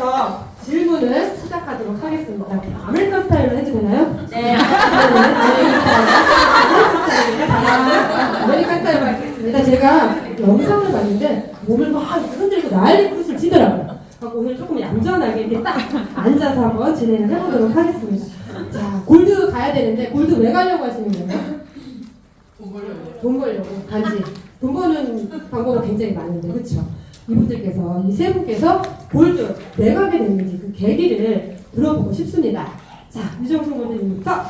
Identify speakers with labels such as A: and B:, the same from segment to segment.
A: 그래서 질문을 시작하도록 하겠습니다. 아메리칸 스타일로 해도 되나요?
B: 네.
A: 아메리칸 스타일로 하겠습니다. 제가 영상을 봤는데 몸을 막 흔들고 난리 크루스를 치더라고요. 그래서 오늘 조금 얌전하게 이렇게 딱 앉아서 한번 진행을 해보도록 하겠습니다. 자, 골드 가야 되는데 골드 왜 가려고 하시는 거예요? 돈 벌려고. 단지 돈 버는 방법은 굉장히 많은데, 그렇죠? 이분들께서, 이 세 분께서 골드 왜 가게 됐는지 그 계기를 들어보고 싶습니다. 자, 유정순 골드님부터.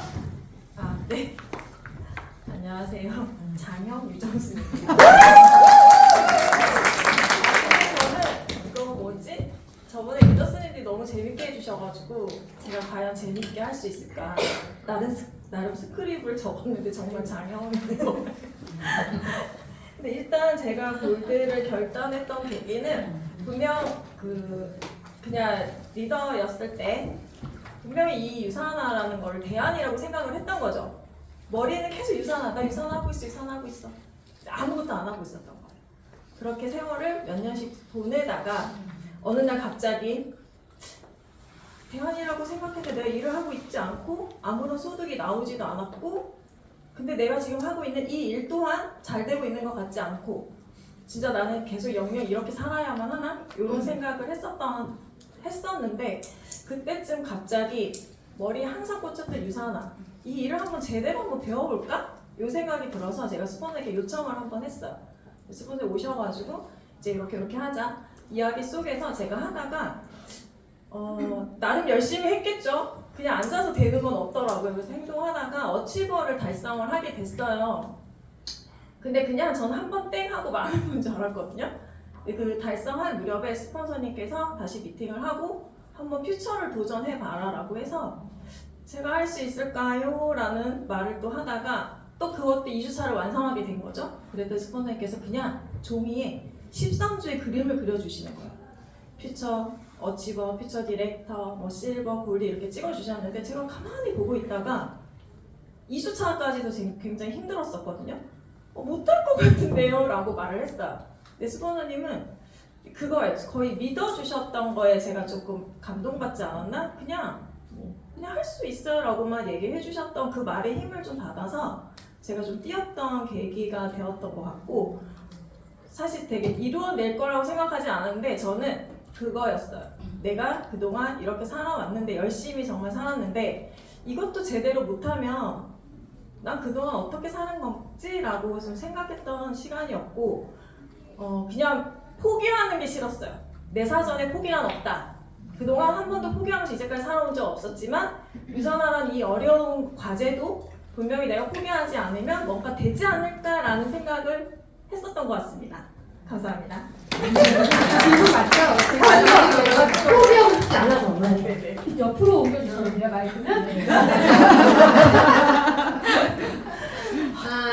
B: 네. 안녕하세요. 장영 유정수입니다. 저는 뭐지? 저번에 유정수님들이 너무 재밌게 해주셔가지고 제가 과연 재밌게 할 수 있을까? 나름 스크립을 적었는데 정말 장영이네요. 근데 일단 제가 골드를 결단했던 계기는 분명 그냥 리더였을 때 분명히 이 유산화라는 걸 대안이라고 생각을 했던 거죠. 머리는 계속 유산화, 나 유산화하고 있어, 유산화하고 있어. 아무것도 안 하고 있었던 거예요. 그렇게 세월을 몇 년씩 보내다가 어느 날 갑자기 대안이라고 생각했는데 내가 일을 하고 있지 않고 아무런 소득이 나오지도 않았고, 근데 내가 지금 하고 있는 이 일 또한 잘 되고 있는 것 같지 않고, 진짜 나는 계속 영영 이렇게 살아야만 하나? 이런 생각을 했었는데, 그때쯤 갑자기 머리에 항상 꽂혔던 유산화, 이 일을 한번 제대로 한번 배워볼까? 이 생각이 들어서 제가 스폰에게 요청을 한번 했어요. 스폰에 오셔가지고 이제 이렇게 하자. 이야기 속에서 제가 하다가 나름 열심히 했겠죠. 그냥 앉아서 되는 건 없더라고요. 그래서 행동하다가 어치버를 달성을 하게 됐어요. 근데 그냥 저는 한번 땡 하고 말하는 줄 알았거든요. 그 달성한 무렵에 스폰서님께서 다시 미팅을 하고 한번 퓨처를 도전해봐라 라고 해서 제가 할 수 있을까요? 라는 말을 또 하다가 또 그것도 2주차를 완성하게 된 거죠. 그랬더니 스폰서님께서 그냥 종이에 13주의 그림을 그려주시는 거예요. 퓨처, 어치버, 퓨처 디렉터, 뭐 실버, 골드 이렇게 찍어주셨는데 제가 가만히 보고 있다가 2주차까지도 굉장히 힘들었었거든요. 못할 것 같은데요? 라고 말을 했어요. 근데 스폰서님은 그거에 거의 믿어주셨던 거에 제가 조금 감동받지 않았나? 그냥 할 수 있어요 라고만 얘기해 주셨던 그 말에 힘을 좀 받아서 제가 좀 뛰었던 계기가 되었던 것 같고, 사실 되게 이루어낼 거라고 생각하지 않았는데 저는 그거였어요. 내가 그동안 이렇게 살아왔는데, 열심히 정말 살았는데 이것도 제대로 못하면 난 그동안 어떻게 사는 건지 라고 좀 생각했던 시간이었고, 그냥 포기하는 게 싫었어요. 내 사전에 포기란 없다. 그동안 한 번도 포기하면서 이제까지 살아온 적 없었지만 유산화라는 이 어려운 과제도 분명히 내가 포기하지 않으면 뭔가 되지 않을까라는 생각을 했었던 것 같습니다. 감사합니다.
A: 질문 맞죠? 포기하고 싶지 않아서.
B: 네네.
A: 옆으로 옮겨주시면 마이크는.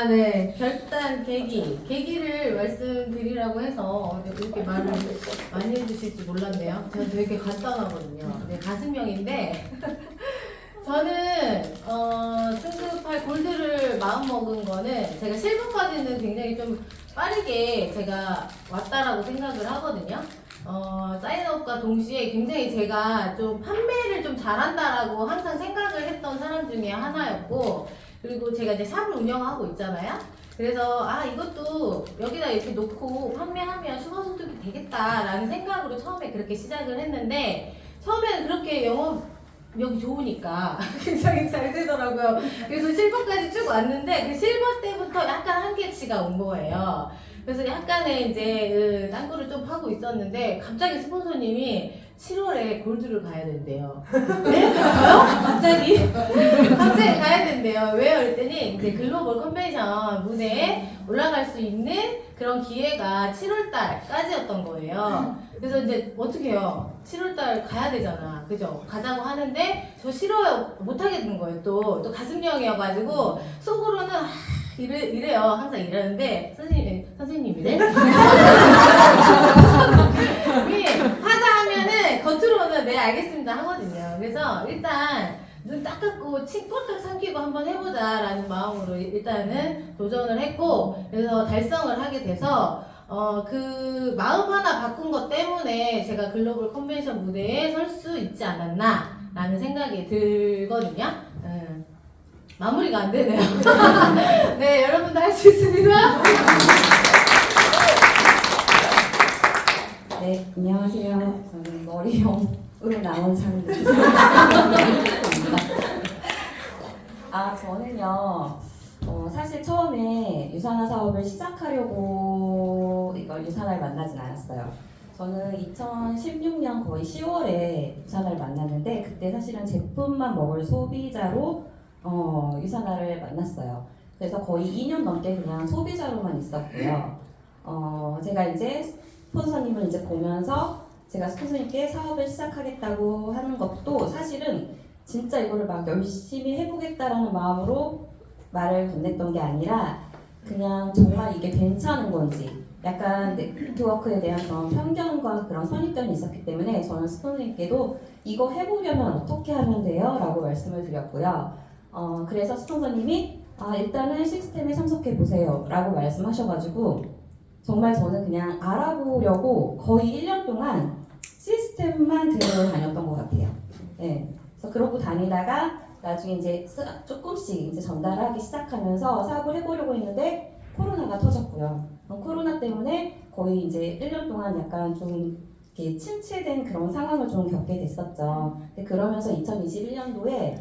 C: 네. 결단 계기를 말씀드리라고 해서 이렇게 말을 많이 해주실지 몰랐네요. 저는 되게 간단하거든요. 네, 가슴형인데 저는 승급할 골드를 마음먹은 거는 제가 실버까지는 굉장히 좀 빠르게 제가 왔다라고 생각을 하거든요. 사인업과 동시에 굉장히 제가 좀 판매를 좀 잘한다라고 항상 생각을 했던 사람 중에 하나였고, 그리고 제가 이제 샵을 운영하고 있잖아요. 그래서 이것도 여기다 이렇게 놓고 판매하면 추가소득이 되겠다라는 생각으로 처음에 그렇게 시작을 했는데, 처음에는 그렇게 영업력이 좋으니까 굉장히 잘 되더라고요. 그래서 실버까지 쭉 왔는데 그 실버 때부터 약간 한계치가 온 거예요. 그래서 약간의 이제 딴 거를 좀 하고 있었는데 갑자기 스폰서님이 7월에 골드를 가야 된대요. 네? 저요? 갑자기 가야 된대요. 왜요? 그랬더니 이제 글로벌 컨벤션 무대에 올라갈 수 있는 그런 기회가 7월달까지였던 거예요. 그래서 이제 어떻게 해요? 7월달 가야 되잖아. 그죠? 가자고 하는데 저 싫어요. 못 하겠는 거예요. 또 가슴형이어가지고 속으로는 이래요. 항상 이러는데 선생님이래? 하자 하면은 겉으로는 네 알겠습니다 하거든요. 그래서 일단 눈 딱 감고 침 꼴깍 삼키고 한번 해보자 라는 마음으로 일단은 도전을 했고, 그래서 달성을 하게 돼서 그 마음 하나 바꾼 것 때문에 제가 글로벌 컨벤션 무대에 설 수 있지 않았나라는 생각이 들거든요. 마무리가 안 되네요. 네, 여러분도 할 수 있습니다.
D: 네, 안녕하세요. 저는 머리형으로 나온 장입니다. 저는요, 사실 처음에 유산화 사업을 시작하려고 이걸 유산화를 만나진 않았어요. 저는 2016년 거의 10월에 유산화를 만났는데, 그때 사실은 제품만 먹을 소비자로 유산화를 만났어요. 그래서 거의 2년 넘게 그냥 소비자로만 있었고요. 제가 이제 스폰서님을 이제 보면서 제가 스폰서님께 사업을 시작하겠다고 하는 것도 사실은 진짜 이거를 막 열심히 해보겠다라는 마음으로 말을 건넸던 게 아니라 그냥 정말 이게 괜찮은 건지 약간 네트워크에 대한 그런 편견과 그런 선입견이 있었기 때문에 저는 스폰서님께도 이거 해보려면 어떻게 하면 돼요? 라고 말씀을 드렸고요. 그래서 스폰서님이 일단은 시스템에 참석해 보세요 라고 말씀하셔가지고 정말 저는 그냥 알아보려고 거의 1년 동안 시스템만 들어다녔던 것 같아요. 네. 그래서 그러고 다니다가 나중에 이제 조금씩 이제 전달하기 시작하면서 사업을 해보려고 했는데 코로나가 터졌고요. 코로나 때문에 거의 이제 1년 동안 약간 좀 이렇게 침체된 그런 상황을 좀 겪게 됐었죠. 근데 그러면서 2021년도에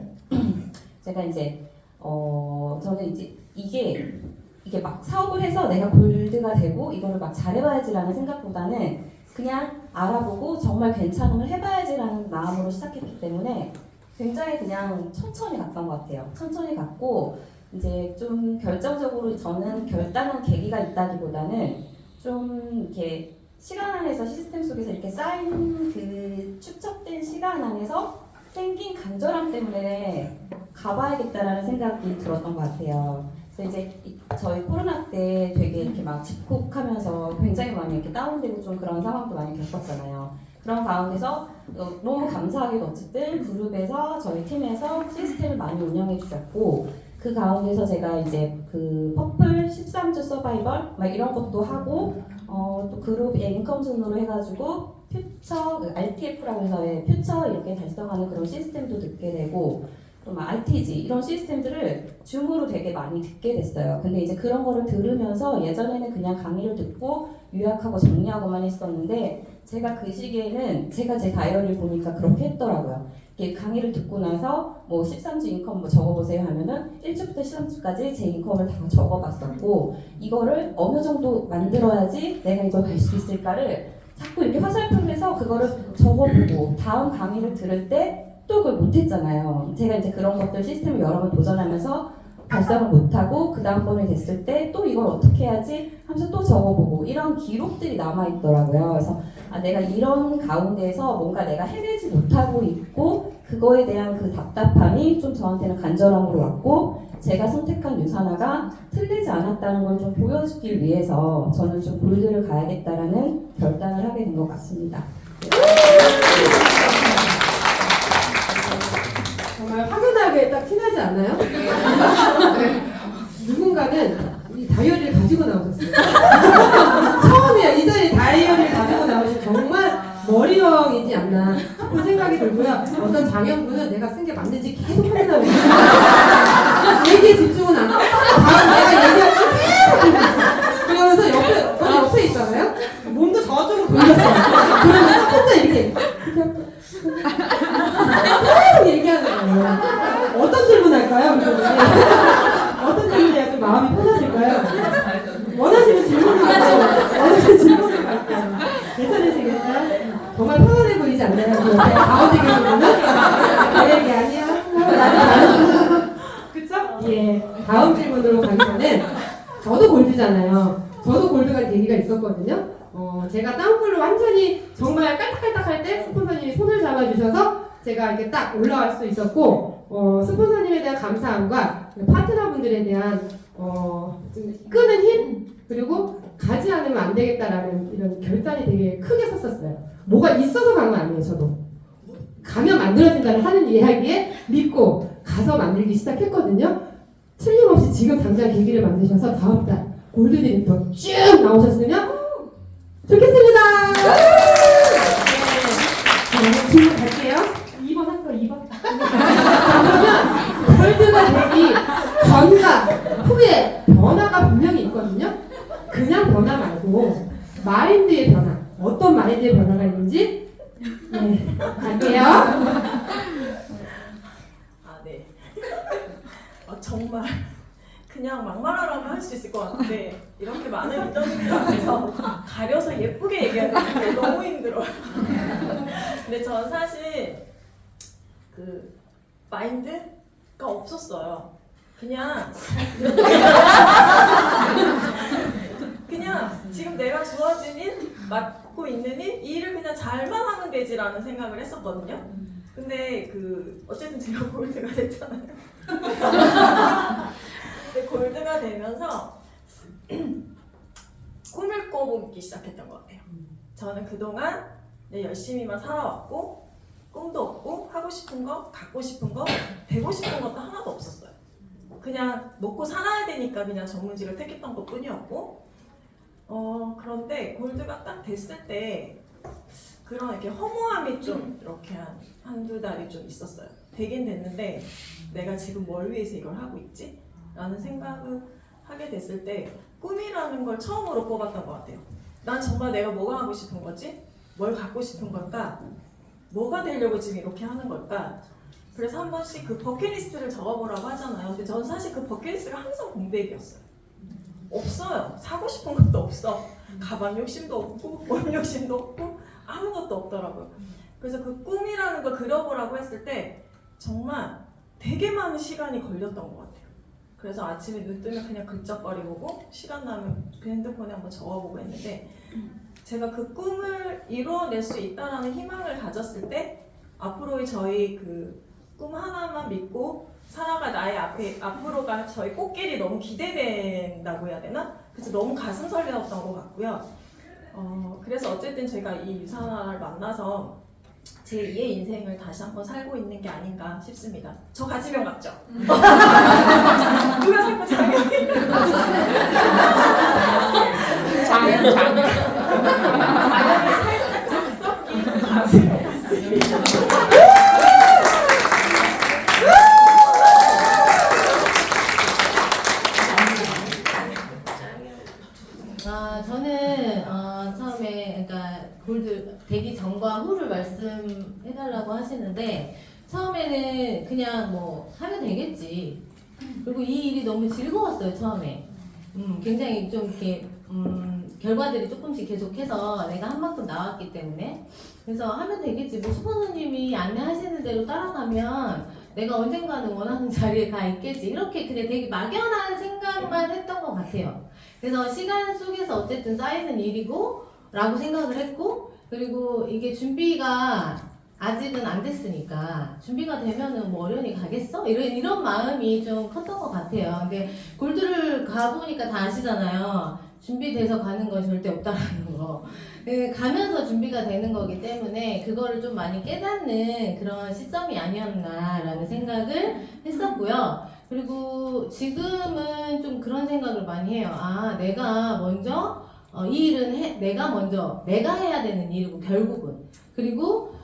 D: 제가 이제 저는 이제 이게 막 사업을 해서 내가 골드가 되고 이거를 막 잘해봐야지라는 생각보다는 그냥 알아보고 정말 괜찮으면 해봐야지라는 마음으로 시작했기 때문에 굉장히 그냥 천천히 갔던 것 같아요. 천천히 갔고 이제 좀 결정적으로 저는 결단한 계기가 있다기보다는 좀 이렇게 시간 안에서 시스템 속에서 이렇게 쌓인 그 축적된 시간 안에서 생긴 간절함 때문에 가봐야겠다라는 생각이 들었던 것 같아요. 그래서 이제 저희 코로나 때 되게 이렇게 막 집콕하면서 굉장히 많이 이렇게 다운되고 좀 그런 상황도 많이 겪었잖아요. 그런 가운데서 너무 감사하게도 어쨌든 그룹에서 저희 팀에서 시스템을 많이 운영해 주셨고 그 가운데서 제가 이제 그 퍼플 13주 서바이벌 막 이런 것도 하고 또 그룹의 인컴 순으로 해가지고 퓨처 RTF라고 해서 퓨처 이렇게 달성하는 그런 시스템도 듣게 되고 또 막 RTG 이런 시스템들을 줌으로 되게 많이 듣게 됐어요. 근데 이제 그런 거를 들으면서 예전에는 그냥 강의를 듣고 요약하고 정리하고만 했었는데 제가 그 시기에는 제가 제 다이어리를 보니까 그렇게 했더라고요. 이게 강의를 듣고 나서 뭐 13주 인컴 뭐 적어보세요 하면은 1주부터 13주까지 제 인컴을 다 적어봤었고 이거를 어느 정도 만들어야지 내가 이걸 갈 수 있을까를 자꾸 이렇게 화살표를 해서 그거를 적어보고 다음 강의를 들을 때 또 그걸 못했잖아요. 제가 이제 그런 것들 시스템을 여러 번 도전하면서 달성을 못하고 그 다음번에 됐을 때 또 이걸 어떻게 해야지 하면서 또 적어보고 이런 기록들이 남아있더라고요. 그래서 내가 이런 가운데에서 뭔가 내가 해내지 못하고 있고 그거에 대한 그 답답함이 좀 저한테는 간절함으로 왔고 제가 선택한 유산화가 틀리지 않았다는 걸 좀 보여주기 위해서 저는 좀 골드를 가야겠다라는 결단을 하게 된 것 같습니다.
A: 정말 확연하게 딱 티나지 않나요? 누군가는 이 다이어리를 가지고 나오셨어요. 처음이에요. 이전에 다이어리를 가지고 나오신 정말 머리형이지 않나 싶은 생각이 들고요. 어떤 장현분은 내가 쓴 게 맞는지 계속 확인하고 있어요. 얘기에 집중은 안 하고 다음 내가 얘기할 때 계속 들고 있어요. 그러면서 저는 옆에 있잖아요. 몸도 저쪽으로 돌렸어요. 그러면서 혼자 이렇게 계속 얘기하는 거예요. 어떤 질문 할까요? 어떤 질문이 해야 좀 마음이 편하실까요? 원하시는 질문을 원하시는 질문을 할게요. 괜찮으시겠어요? 정말 편안해 보이지 않나요? 그 옆에 가운데 계신 분은? 내 얘기 아니야? 그쵸? 예. 다음 질문으로 가기 전에 저도 골드잖아요. 저도 골드가 계기가 있었거든요. 제가 다운풀로 완전히 정말 깔딱깔딱할 때 스폰서님이 손을 잡아주셔서 제가 이렇게 딱 올라갈 수 있었고 스폰서님에 대한 감사함과 파트너분들에 대한 좀 끄는 힘 그리고 가지 않으면 안 되겠다라는 이런 결단이 되게 크게 섰었어요. 뭐가 있어서 간 건 아니에요. 저도 가면 만들어진다는 하는 이야기에 믿고 가서 만들기 시작했거든요. 틀림없이 지금 당장 계기를 만드셔서 다음 달 골드 디렉터 쭉 나오셨으면 좋겠습니다. 네, 질문 갈게요. 2번 한 거 2번. 그러면 골드가 되기 전과 후에 변화가 분명히 있거든요. 그냥 변화 말고 마인드의 변화. 어떤 마인드의 변화가 있는지 네, 갈게요.
B: 아, 네. 정말 그냥 막말하라고 할 수 있을 것 같은데 이렇게 많은 인터뷰들 앞에서 가려서 예쁘게 얘기하는 게 너무 힘들어요. 근데 전 사실 그 마인드가 없었어요. 그냥 지금 내가 주어진 일, 맡고 있는 일, 이 일을 그냥 잘만 하면 되지라는 생각을 했었거든요. 근데 어쨌든 제가 골드가 됐잖아요. 근데 골드가 되면서 꿈을 꿔보기 시작했던 것 같아요. 저는 그동안 열심히만 살아왔고 꿈도 없고 하고 싶은 거, 갖고 싶은 거, 되고 싶은 것도 하나도 없었어요. 그냥 먹고 살아야 되니까 그냥 전문직을 택했던 것 뿐이었고 그런데 골드가 딱 됐을 때 그런 이렇게 허무함이 좀 이렇게 한두 달이 좀 있었어요. 되긴 됐는데 내가 지금 뭘 위해서 이걸 하고 있지? 라는 생각을 하게 됐을 때 꿈이라는 걸 처음으로 꼽았던 것 같아요. 난 정말 내가 뭐가 하고 싶은 거지? 뭘 갖고 싶은 걸까? 뭐가 되려고 지금 이렇게 하는 걸까? 그래서 한 번씩 그 버킷리스트를 적어보라고 하잖아요. 근데 저는 사실 그 버킷리스트가 항상 공백이었어요. 없어요. 사고 싶은 것도 없어. 가방 욕심도 없고 뭘 욕심도 없고 아무것도 없더라고요. 그래서 그 꿈이라는 걸 그려보라고 했을 때 정말 되게 많은 시간이 걸렸던 것 같아요. 그래서 아침에 눈 뜨면 그냥 글적거리 보고 시간 나면 그 핸드폰에 한번 적어보고 했는데 제가 그 꿈을 이루어낼 수 있다는 희망을 가졌을 때 앞으로의 저희 그 꿈 하나만 믿고 살아갈 나의 앞으로가 저희 꽃길이 너무 기대된다고 해야 되나? 그래서 너무 가슴 설레었던 것 같고요. 그래서 어쨌든 제가 이 유산화를 만나서 제 2의 인생을 다시 한번 살고 있는 게 아닌가 싶습니다. 저 가지명 맞죠? 누가 자꾸 자기 자연이 살짝 섞인 가지명 같습니다.
C: 저는 처음에 그러니까 골드 되기 전과 후를 말씀해달라고 하시는데 처음에는 그냥 뭐 하면 되겠지. 그리고 이 일이 너무 즐거웠어요 처음에. 굉장히 좀 이렇게 결과들이 조금씩 계속해서 내가 한 만큼 나왔기 때문에 그래서 하면 되겠지. 뭐 스폰서님이 안내하시는 대로 따라가면 내가 언젠가는 원하는 자리에 가 있겠지. 이렇게 그냥 되게 막연한 생각만 했던 것 같아요. 그래서 시간 속에서 어쨌든 쌓이는 일이고 라고 생각을 했고 그리고 이게 준비가 아직은 안 됐으니까 준비가 되면은 뭐 어련히 가겠어? 이런 마음이 좀 컸던 것 같아요. 근데 골드를 가보니까 다 아시잖아요. 준비돼서 가는 건 절대 없다라는 거. 가면서 준비가 되는 거기 때문에 그거를 좀 많이 깨닫는 그런 시점이 아니었나라는 생각을 했었고요. 그리고 지금은 좀 그런 생각을 많이 해요. 내가 먼저 이 일은 내가 해야 되는 일이고 결국은 그리고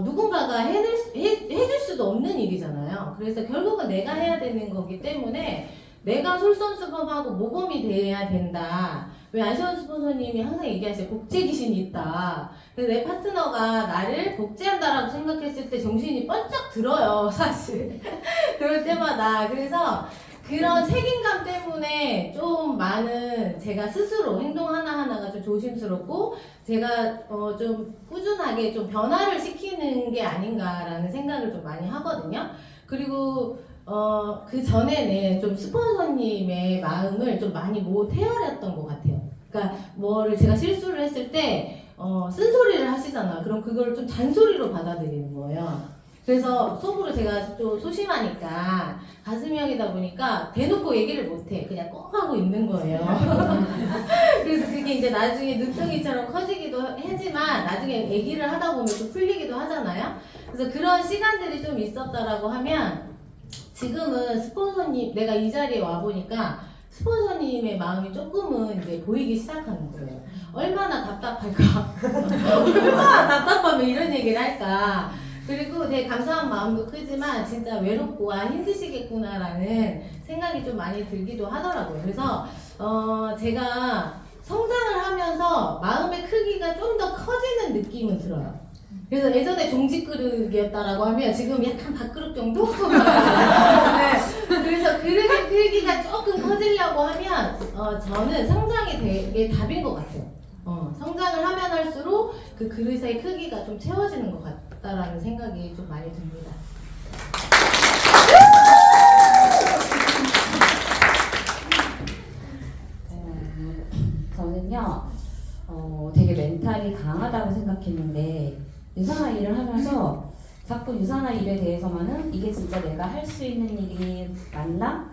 C: 누군가가 해줄 수도 없는 일이잖아요. 그래서 결국은 내가 해야 되는 거기 때문에 내가 솔선수범하고 모범이 돼야 된다. 왜 안시원 스폰서님이 항상 얘기하세요. 복제 귀신이 있다. 그래서 내 파트너가 나를 복제한다라고 생각했을 때 정신이 번쩍 들어요, 사실. 그럴 때마다. 그래서 그런 책임감 때문에 좀 많은 제가 스스로 행동 하나하나가 좀 조심스럽고 제가 좀 꾸준하게 좀 변화를 시키는 게 아닌가라는 생각을 좀 많이 하거든요. 그리고 그 전에는 좀 스폰서님의 마음을 좀 많이 못 헤아렸던 것 같아요. 그러니까 뭐를 제가 실수를 했을 때 쓴소리를 하시잖아요. 그럼 그걸 좀 잔소리로 받아들이는 거예요. 그래서 속으로 제가 좀 소심하니까 가슴형이다 보니까 대놓고 얘기를 못해. 그냥 꼭 하고 있는 거예요. 그래서 그게 이제 나중에 눈덩이처럼 커지기도 하지만 나중에 얘기를 하다 보면 또 풀리기도 하잖아요. 그래서 그런 시간들이 좀 있었다라고 하면 지금은 스폰서님 내가 이 자리에 와보니까 스폰서님의 마음이 조금은 이제 보이기 시작하는 거예요. 얼마나 답답할까? 얼마나 답답하면 이런 얘기를 할까? 그리고 되게 감사한 마음도 크지만 진짜 외롭고 힘드시겠구나라는 생각이 좀 많이 들기도 하더라고요. 그래서 제가 성장을 하면서 마음의 크기가 좀 더 커지는 느낌은 들어요. 그래서 예전에 종지그릇이었다라고 하면 지금 약간 밥그릇 정도? 네. 그래서 그릇의 크기가 조금 커지려고 하면 저는 성장이 되게 답인 것 같아요. 성장을 하면 할수록 그 그릇의 크기가 좀 채워지는 것 같다라는 생각이 좀 많이 듭니다.
D: 저는요, 되게 멘탈이 강하다고 생각했는데 유산화 일을 하면서 자꾸 유산화 일에 대해서만은 이게 진짜 내가 할 수 있는 일이 맞나?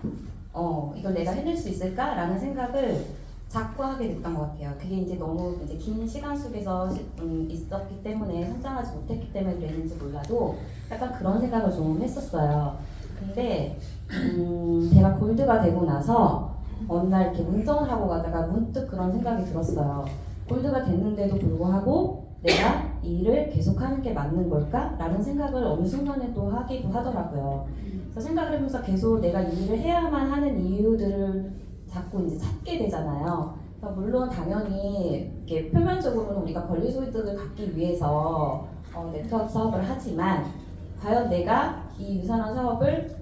D: 이걸 내가 해낼 수 있을까? 라는 생각을 자꾸 하게 됐던 것 같아요. 그게 이제 너무 이제 긴 시간 속에서 있었기 때문에 성장하지 못했기 때문에 그랬는지 몰라도 약간 그런 생각을 좀 했었어요. 근데 제가 골드가 되고 나서 어느 날 이렇게 운전을 하고 가다가 문득 그런 생각이 들었어요. 골드가 됐는데도 불구하고 내가 이 일을 계속하는 게 맞는 걸까? 라는 생각을 어느 순간에 또 하기도 하더라고요. 그래서 생각을 해보면서 계속 내가 이 일을 해야만 하는 이유들을 자꾸 이제 찾게 되잖아요. 그러니까 물론 당연히 이렇게 표면적으로는 우리가 권리소득을 갖기 위해서 네트워크 사업을 하지만 과연 내가 이 유산화 사업을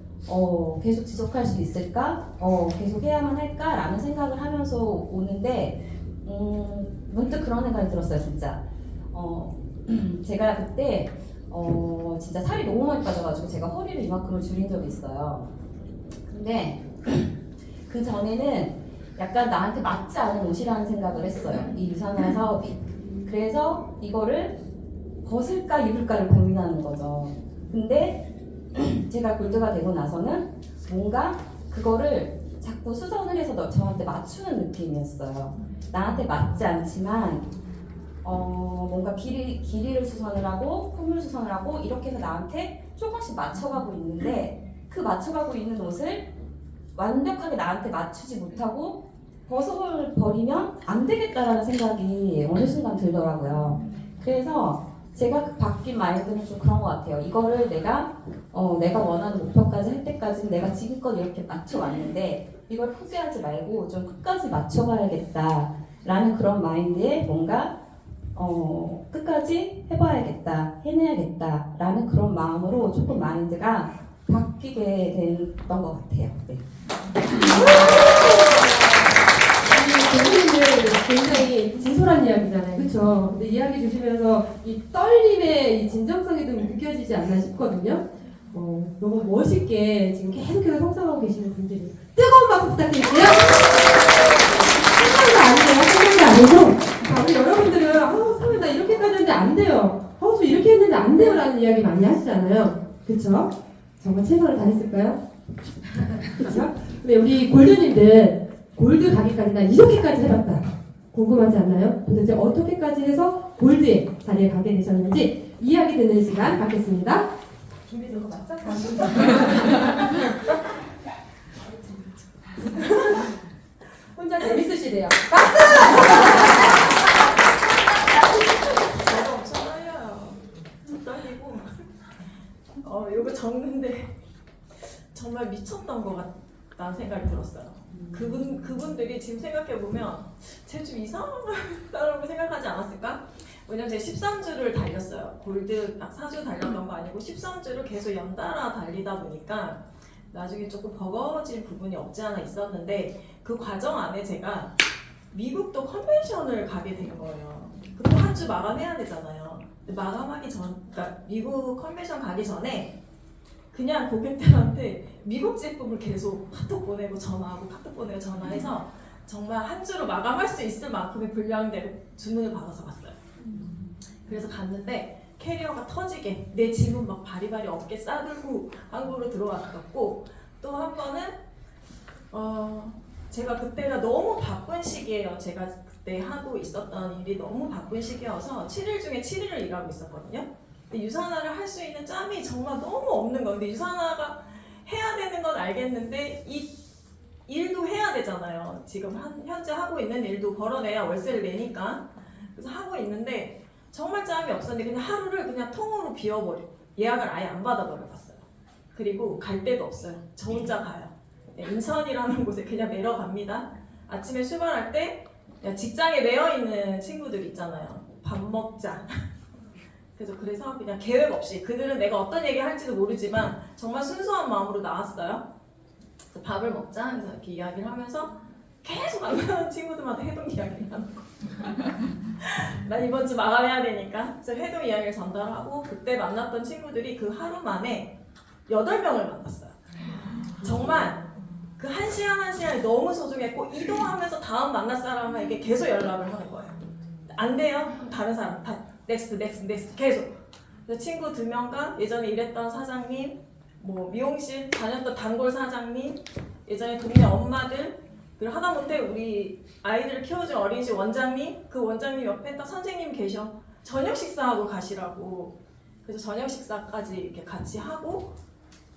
D: 계속 지속할 수 있을까? 계속 해야만 할까? 라는 생각을 하면서 오는데 문득 그런 생각이 들었어요, 진짜. 제가 그때 진짜 살이 너무 많이 빠져가지고 제가 허리를 이만큼을 줄인 적이 있어요. 근데 그 전에는 약간 나한테 맞지 않은 옷이라는 생각을 했어요. 이 유산화 사업이. 그래서 이거를 벗을까 입을까를 고민하는 거죠. 근데 제가 골드가 되고 나서는 뭔가 그거를 자꾸 수선을 해서 저한테 맞추는 느낌이었어요. 나한테 맞지 않지만 뭔가 길이를 수선을 하고 폼을 수선을 하고 이렇게 해서 나한테 조금씩 맞춰가고 있는데 그 맞춰가고 있는 옷을 완벽하게 나한테 맞추지 못하고 벗어버리면 안 되겠다라는 생각이 어느 순간 들더라고요. 그래서 제가 그 바뀐 마인드는 좀 그런 것 같아요. 이거를 내가 원하는 목표까지 할 때까지는 내가 지금껏 이렇게 맞춰왔는데 이걸 포기하지 말고 좀 끝까지 맞춰가야겠다라는 그런 마인드에 뭔가 끝까지 해봐야겠다, 해내야겠다라는 그런 마음으로 조금 마인드가 바뀌게 됐던 것 같아요. 네.
A: 교수님들 굉장히 진솔한 이야기잖아요, 그렇죠? 근데 이야기 주시면서 이 떨림의 이 진정성이 좀 느껴지지 않나 싶거든요. 너무 멋있게 지금 계속해서 성장하고 계시는 분들이 뜨거운 박수 부탁드릴게요. 생각이 아니고 자, 우리 여러분들은 선생님 나 이렇게까지 했는데 안 돼요. 저 이렇게 했는데 안 돼요 라는 이야기 많이 하시잖아요. 그쵸? 정말 최선을 다했을까요? 그쵸? 근데 우리 골드님들 골드 가기까지 나 이렇게까지 해봤다. 궁금하지 않나요? 도대체 어떻게까지 해서 골드의 자리에 가게 되셨는지 이야기 듣는 시간 갖겠습니다. 준비된 거 맞죠? 혼자 재밌으시대요.
B: 저도 엄청 떨려요. 저 떨리고 이거 적는데 정말 미쳤던 것 같다는 생각이 들었어요. 그분들이 지금 생각해보면 쟤 좀 이상하다고 생각하지 않았을까? 왜냐면 제가 13주를 달렸어요. 골드 딱 4주 달렸던 거 아니고 13주를 계속 연달아 달리다 보니까 나중에 조금 버거워질 부분이 없지 않아 있었는데 그 과정 안에 제가 미국도 컨벤션을 가게 된 거예요. 그리고 한 주 마감해야 되잖아요. 근데 마감하기 그러니까 미국 컨벤션 가기 전에 그냥 고객들한테 미국 제품을 계속 카톡 보내고 전화하고 카톡 보내고 전화해서 정말 한 주로 마감할 수 있을 만큼의 분량대로 주문을 받아서 갔어요. 그래서 갔는데 캐리어가 터지게 내 짐은 막 바리바리 어깨 싸들고 한국으로 들어왔었고 또 한 번은 제가 그때가 너무 바쁜 시기예요. 제가 그때 하고 있었던 일이 너무 바쁜 시기여서 7일 중에 7일을 일하고 있었거든요. 근데 유산화를 할 수 있는 짬이 정말 너무 없는 거예요. 근데 유산화가 해야 되는 건 알겠는데 이 일도 해야 되잖아요. 지금 현재 하고 있는 일도 벌어내야 월세를 내니까. 그래서 하고 있는데 정말 짬이 없었는데 그냥 하루를 그냥 통으로 비워버리고 예약을 아예 안 받아버려봤어요. 그리고 갈 데도 없어요. 저 혼자 가요. 네, 인천이라는 곳에 그냥 내려갑니다. 아침에 출발할 때 직장에 매여있는 친구들 있잖아요. 밥 먹자. 그래서 그냥 계획 없이 그들은 내가 어떤 얘기 할지도 모르지만 정말 순수한 마음으로 나왔어요. 그래서 밥을 먹자 해서 이렇게 이야기를 하면서 계속 만나는 친구들마다 해동 이야기를 하는 거. 난 이번 주 마감해야 되니까 그래서 해동 이야기를 전달하고 그때 만났던 친구들이 그 하루 만에 8명을 만났어요. 정말 그 한 시간 한 시간이 너무 소중했고 이동하면서 다음 만날 사람에게 계속 연락을 하는 거예요. 안 돼요? 그럼 다른 사람 다 넥스트 계속. 그래서 친구 2명과 예전에 일했던 사장님, 뭐 미용실 다녔던 단골 사장님, 예전에 동네 엄마들, 그리고 하다못해 우리 아이들을 키워준 어린이집 원장님, 그 원장님 옆에 딱 선생님 계셔. 저녁 식사하고 가시라고. 그래서 저녁 식사까지 이렇게 같이 하고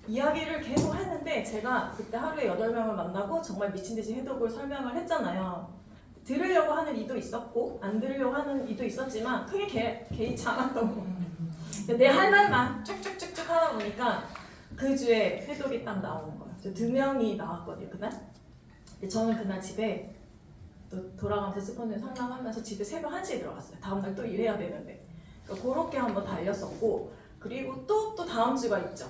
B: 이야기를 계속 했는데 제가 그때 하루에 8명을 만나고 정말 미친듯이 해독을 설명을 했잖아요. 들으려고 하는 이도 있었고 안 들으려고 하는 이도 있었지만 크게 개의치 않았던 거. 내 할 말만 쭉쭉쭉쭉 하다 보니까 그 주에 해독이 딱 나오는 거예요. 2명이 나왔거든요 그날. 근데 저는 그날 집에 또 돌아가면서 스폰서 상담하면서 집에 새벽 1시에 들어갔어요. 다음날 또 일해야 되는데. 그러니까 그렇게 한번 달렸었고 그리고 또 다음 주가 있죠.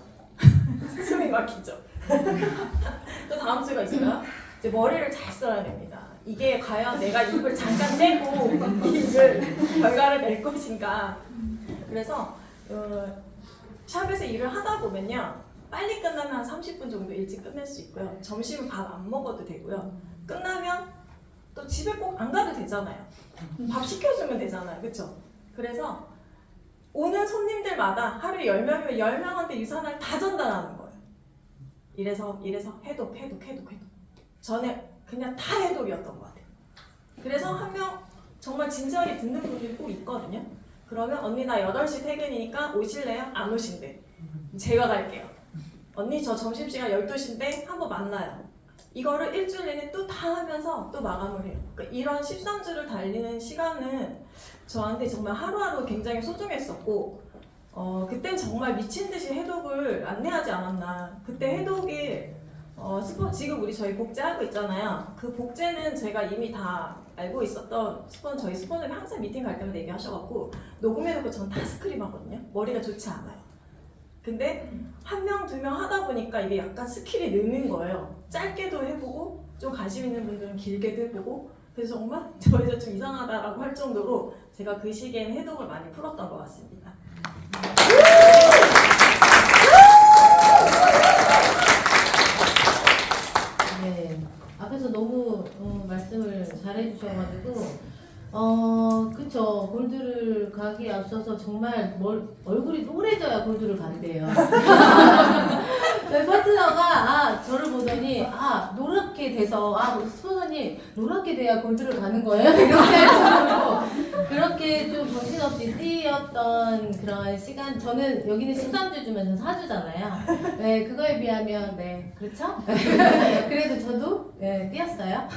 B: 숨이 막히죠. 또 다음 주가 있어요. 이제 머리를 잘 써야 됩니다. 이게 과연 내가 입을 잠깐 떼고 입을 결과를 낼 것인가. 그래서 샵에서 일을 하다 보면요. 빨리 끝나면 한 30분 정도 일찍 끝낼 수 있고요. 점심은 밥 안 먹어도 되고요. 끝나면 또 집에 꼭 안 가도 되잖아요. 밥 시켜주면 되잖아요. 그렇죠? 그래서 오는 손님들마다 하루에 10명이면 10명한테 유산을 다 전달하는 거예요. 이래서 해독. 전에 그냥 다 해독이었던 것 같아요. 그래서 한 명 정말 진지하게 듣는 분들이 꼭 있거든요. 그러면 언니 나 8시 퇴근이니까 오실래요? 안 오신대. 제가 갈게요. 언니 저 점심시간 12시인데 한번 만나요. 이거를 일주일 내내 또 다 하면서 또 마감을 해요. 그러니까 이런 13주를 달리는 시간은 저한테 정말 하루하루 굉장히 소중했었고 그땐 정말 미친듯이 해독을 안내하지 않았나. 그때 해독이 지금 저희 복제하고 있잖아요. 그 복제는 제가 이미 다 알고 있었던 저희 스폰서님 항상 미팅 갈 때마다 얘기하셔갖고 녹음해놓고 전 다 스크립 하거든요. 머리가 좋지 않아요. 근데 1명, 2명 하다 보니까 이게 약간 스킬이 느는 거예요. 짧게도 해보고 좀 관심 있는 분들은 길게도 해보고 그래서 정말 저희가 좀 이상하다라고 할 정도로 제가 그 시기에는 해독을 많이 풀었던 것 같습니다.
C: 네, 앞에서 너무 말씀을 잘해주셔가지고 그쵸. 골드를 가기에 앞서서 정말 얼굴이 노래져야 골드를 간대요. 저희 파트너가 저를 보더니 노랗게 돼서 스폰서님 노랗게 돼야 골드를 가는 거예요? 이렇게 할 정도로 그렇게 좀 정신없이 뛰었던 그런 시간. 저는 여기는 13주 주면 4주잖아요. 네, 그거에 비하면 네, 그렇죠? 그래도 저도 뛰었어요.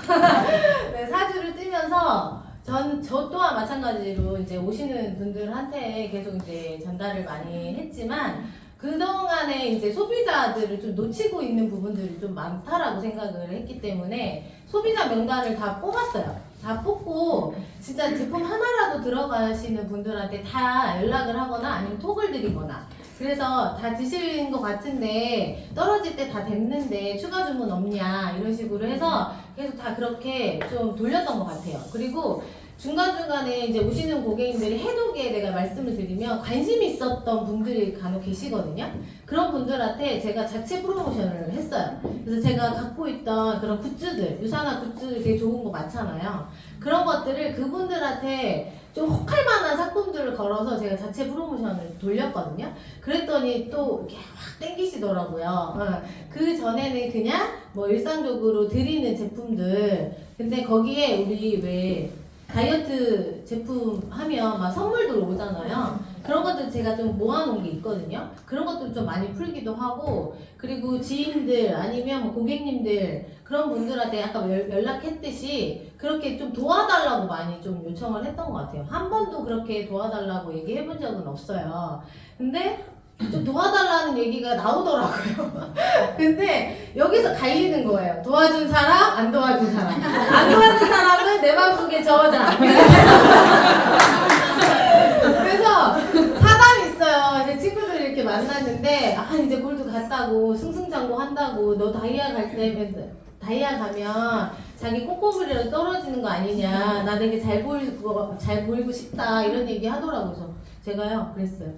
C: 네, 4주를 뛰면서 저 또한 마찬가지로 이제 오시는 분들한테 계속 이제 전달을 많이 했지만 그동안에 이제 소비자들을 좀 놓치고 있는 부분들이 좀 많다라고 생각을 했기 때문에 소비자 명단을 다 뽑았어요. 다 뽑고 진짜 제품 하나라도 들어가시는 분들한테 다 연락을 하거나 아니면 톡을 드리거나 그래서 다 드신 것 같은데 떨어질 때 다 됐는데 추가 주문 없냐 이런 식으로 해서 계속 다 그렇게 좀 돌렸던 것 같아요. 그리고 중간중간에 이제 오시는 고객님들이 해독에 내가 말씀을 드리면 관심이 있었던 분들이 간혹 계시거든요. 그런 분들한테 제가 자체 프로모션을 했어요. 그래서 제가 갖고 있던 그런 굿즈들, 유산화 굿즈 되게 좋은 거 많잖아요. 그런 것들을 그분들한테 좀 혹할 만한 상품들을 걸어서 제가 자체 프로모션을 돌렸거든요. 그랬더니 또 이렇게 확 땡기시더라고요. 그 전에는 그냥 뭐 일상적으로 드리는 제품들, 근데 거기에 우리 왜 다이어트 제품 하면 막 선물도 오잖아요. 그런 것들 제가 좀 모아놓은 게 있거든요. 그런 것들 좀 많이 풀기도 하고, 그리고 지인들 아니면 뭐 고객님들 그런 분들한테 아까 연락했듯이 그렇게 좀 도와달라고 많이 좀 요청을 했던 것 같아요. 한 번도 그렇게 도와달라고 얘기해 본 적은 없어요. 근데 좀 도와달라는 얘기가 나오더라고요. 근데 여기서 갈리는 거예요. 도와준 사람, 안 도와준 사람. 안 도와준 사람은 내 마음속에 저장. 그래서 사담이 있어요. 이제 친구들 이렇게 만났는데, 아, 이제 골드 갔다고, 승승장구 한다고, 너 다이아 갈 때, 다이아 가면 자기 콩고물이라도 떨어지는 거 아니냐. 나 되게 잘 보이고 싶다. 이런 얘기 하더라고요. 그래서 제가요, 그랬어요.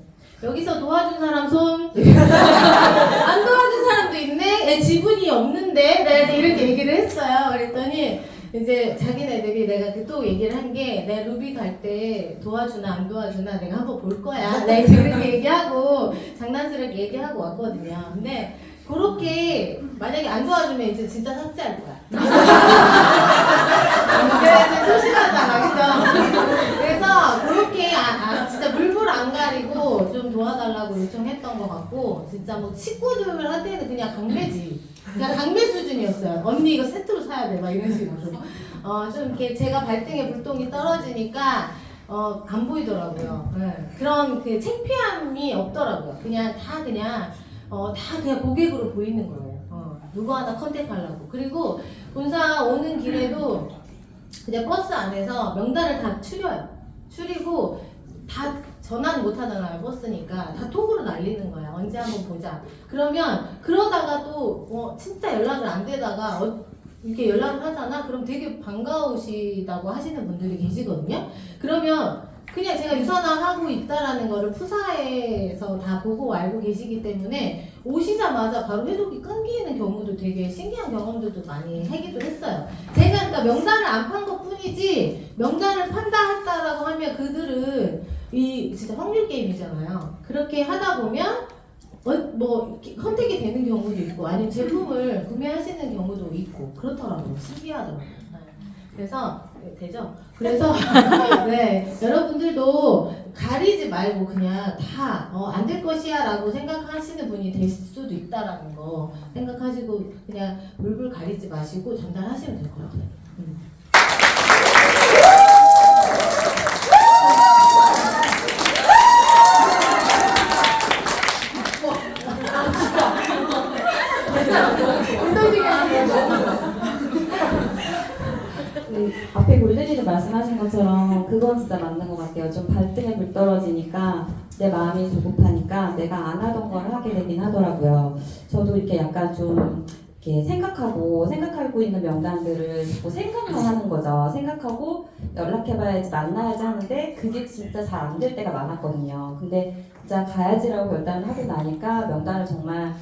C: 여기서 도와준 사람 손. 안 도와준 사람도 있네? 지분이 없는데? 내가 이렇게 얘기를 했어요. 그랬더니 이제 자기네들이 내가 또 얘기를 한 게, 내가 루비 갈 때 도와주나 안 도와주나 내가 한번 볼 거야. 내가 이제 그렇게 얘기하고 장난스럽게 얘기하고 왔거든요. 근데 그렇게 만약에 안 도와주면 이제 진짜 삭제할 거야. 이제 소심하잖아, 그죠? 그래서 그렇게 진짜 물불 안 가리고 좀 도와달라고 요청했던 것 같고, 진짜 뭐 친구들한테는 그냥 강매지. 그냥 강매 수준이었어요. 언니 이거 세트로 사야 돼, 막 이런 식으로. 좀 이렇게 제가 발등에 불똥이 떨어지니까 안 보이더라고요. 네. 그런 그 창피함이 없더라고요. 그냥 다 그냥 고객으로 보이는 거예요. 누구 하나 컨택하려고. 그리고 본사 오는 길에도 그냥 버스 안에서 명단을 다 추려요. 추리고 다 전화는 못 하잖아요. 버스니까 다 톡으로 날리는 거야. 언제 한번 보자. 그러면 그러다가 또 진짜 연락을 안 되다가 이렇게 연락을 하잖아. 그럼 되게 반가우시다고 하시는 분들이 계시거든요. 그러면 그냥 제가 유선화하고 있다라는 거를 푸사에서 다 보고 알고 계시기 때문에 오시자마자 바로 회독이 끊기는 경우도 되게 신기한 경험들도 많이 하기도 했어요. 제가 그러니까 명단을 안 판 것 뿐이지, 명단을 판다 했다라고 하면 그들은 진짜 확률 게임이잖아요. 그렇게 하다 보면 뭐 선택이 되는 경우도 있고, 아니면 제품을 구매하시는 경우도 있고 그렇더라고요. 신기하더라고요. 그래서 되죠? 그래서 네, 여러분들도 가리지 말고 그냥 다 안 될 것이야 라고 생각하시는 분이 될 수도 있다라는 거 생각하시고 그냥 물불 가리지 마시고 전달하시면 될 것 같아요.
D: 앞에 골든이도 말씀하신 것처럼 그건 진짜 맞는 것 같아요. 좀 발등에 불 떨어지니까 내 마음이 조급하니까 내가 안 하던 걸 하게 되긴 하더라고요. 저도 이렇게 약간 좀 이렇게 생각하고 있는 명단들을 자꾸 생각만 하는 거죠. 생각하고 연락해봐야지, 만나야지 하는데 그게 진짜 잘 안 될 때가 많았거든요. 근데 진짜 가야지라고 결단을 하고 나니까 명단을 정말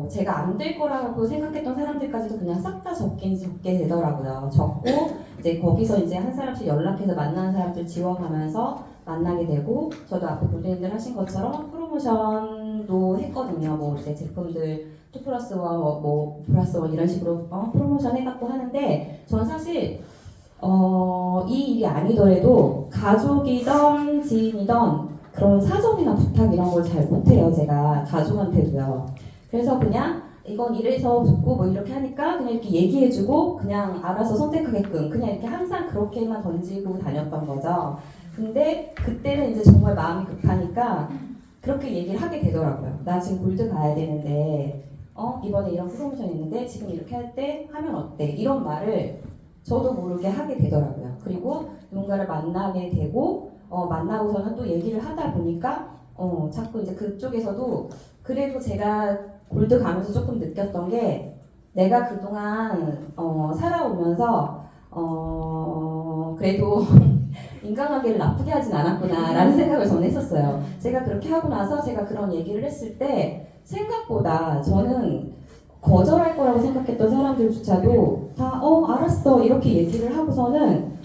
D: 제가 안 될 거라고 생각했던 사람들까지도 그냥 싹 다 적게 되더라고요. 적고, 이제 거기서 이제 한 사람씩 연락해서 만나는 사람들 지워가면서 만나게 되고, 저도 앞에 볼리님들 하신 것처럼 프로모션도 했거든요. 뭐 이제 제품들 2+1, 뭐 플러스1 이런 식으로 프로모션 해갖고 하는데, 저는 사실 이 일이 아니더라도 가족이던 지인이던 그런 사정이나 부탁 이런 걸 잘 못해요. 제가 가족한테도요. 그래서 그냥 이건 이래서 붙고 뭐 이렇게 하니까 그냥 이렇게 얘기해주고 그냥 알아서 선택하게끔 그냥 이렇게 항상 그렇게만 던지고 다녔던 거죠. 근데 그때는 이제 정말 마음이 급하니까 그렇게 얘기를 하게 되더라고요. 나 지금 골드 가야 되는데 이번에 이런 프로모션 있는데 지금 이렇게 할 때 하면 어때? 이런 말을 저도 모르게 하게 되더라고요. 그리고 누군가를 만나게 되고 만나고서는 또 얘기를 하다 보니까 자꾸 이제 그쪽에서도 그래도 제가 골드 가면서 조금 느꼈던 게 내가 그동안 살아오면서 그래도 인간관계를 나쁘게 하진 않았구나라는 생각을 저는 했었어요. 제가 그렇게 하고 나서 제가 그런 얘기를 했을 때 생각보다 저는 거절할 거라고 생각했던 사람들조차도 다 알았어 이렇게 얘기를 하고서는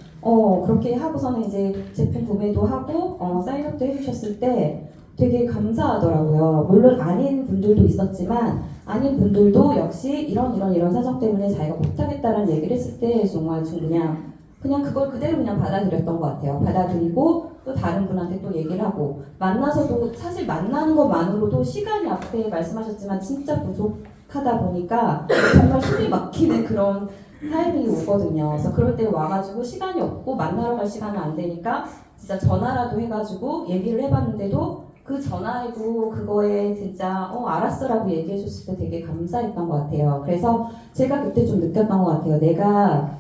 D: 그렇게 하고서는 이제 제품 구매도 하고 사인업도 해주셨을 때 되게 감사하더라고요. 물론 아닌 분들도 있었지만 아닌 분들도 역시 이런 사정 때문에 자기가 못하겠다라는 얘기를 했을 때 정말 좀 그냥 그냥 그걸 그대로 그냥 받아들였던 것 같아요. 받아들이고 또 다른 분한테 또 얘기를 하고 만나서도 사실 만나는 것만으로도 시간이 앞에 말씀하셨지만 진짜 부족하다 보니까 정말 숨이 막히는 그런 타이밍이 오거든요. 그래서 그럴 때 와가지고 시간이 없고 만나러 갈 시간은 안 되니까 진짜 전화라도 해가지고 얘기를 해봤는데도 그 전화에도 그거에 진짜 알았어라고 얘기해줬을 때 되게 감사했던 것 같아요. 그래서 제가 그때 좀 느꼈던 것 같아요. 내가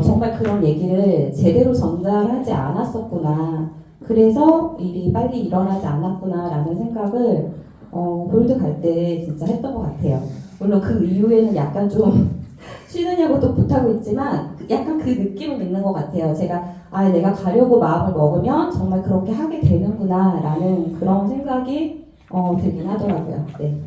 D: 정말 그런 얘기를 제대로 전달하지 않았었구나. 그래서 일이 빨리 일어나지 않았구나라는 생각을 골드 갈 때 진짜 했던 것 같아요. 물론 그 이후에는 약간 좀 쉬느냐고 또 못하고 있지만 약간 그 느낌은 있는 것 같아요. 내가 가려고 마음을 먹으면 정말 그렇게 하게 되는구나라는 그런 생각이 들긴 하더라고요. 네.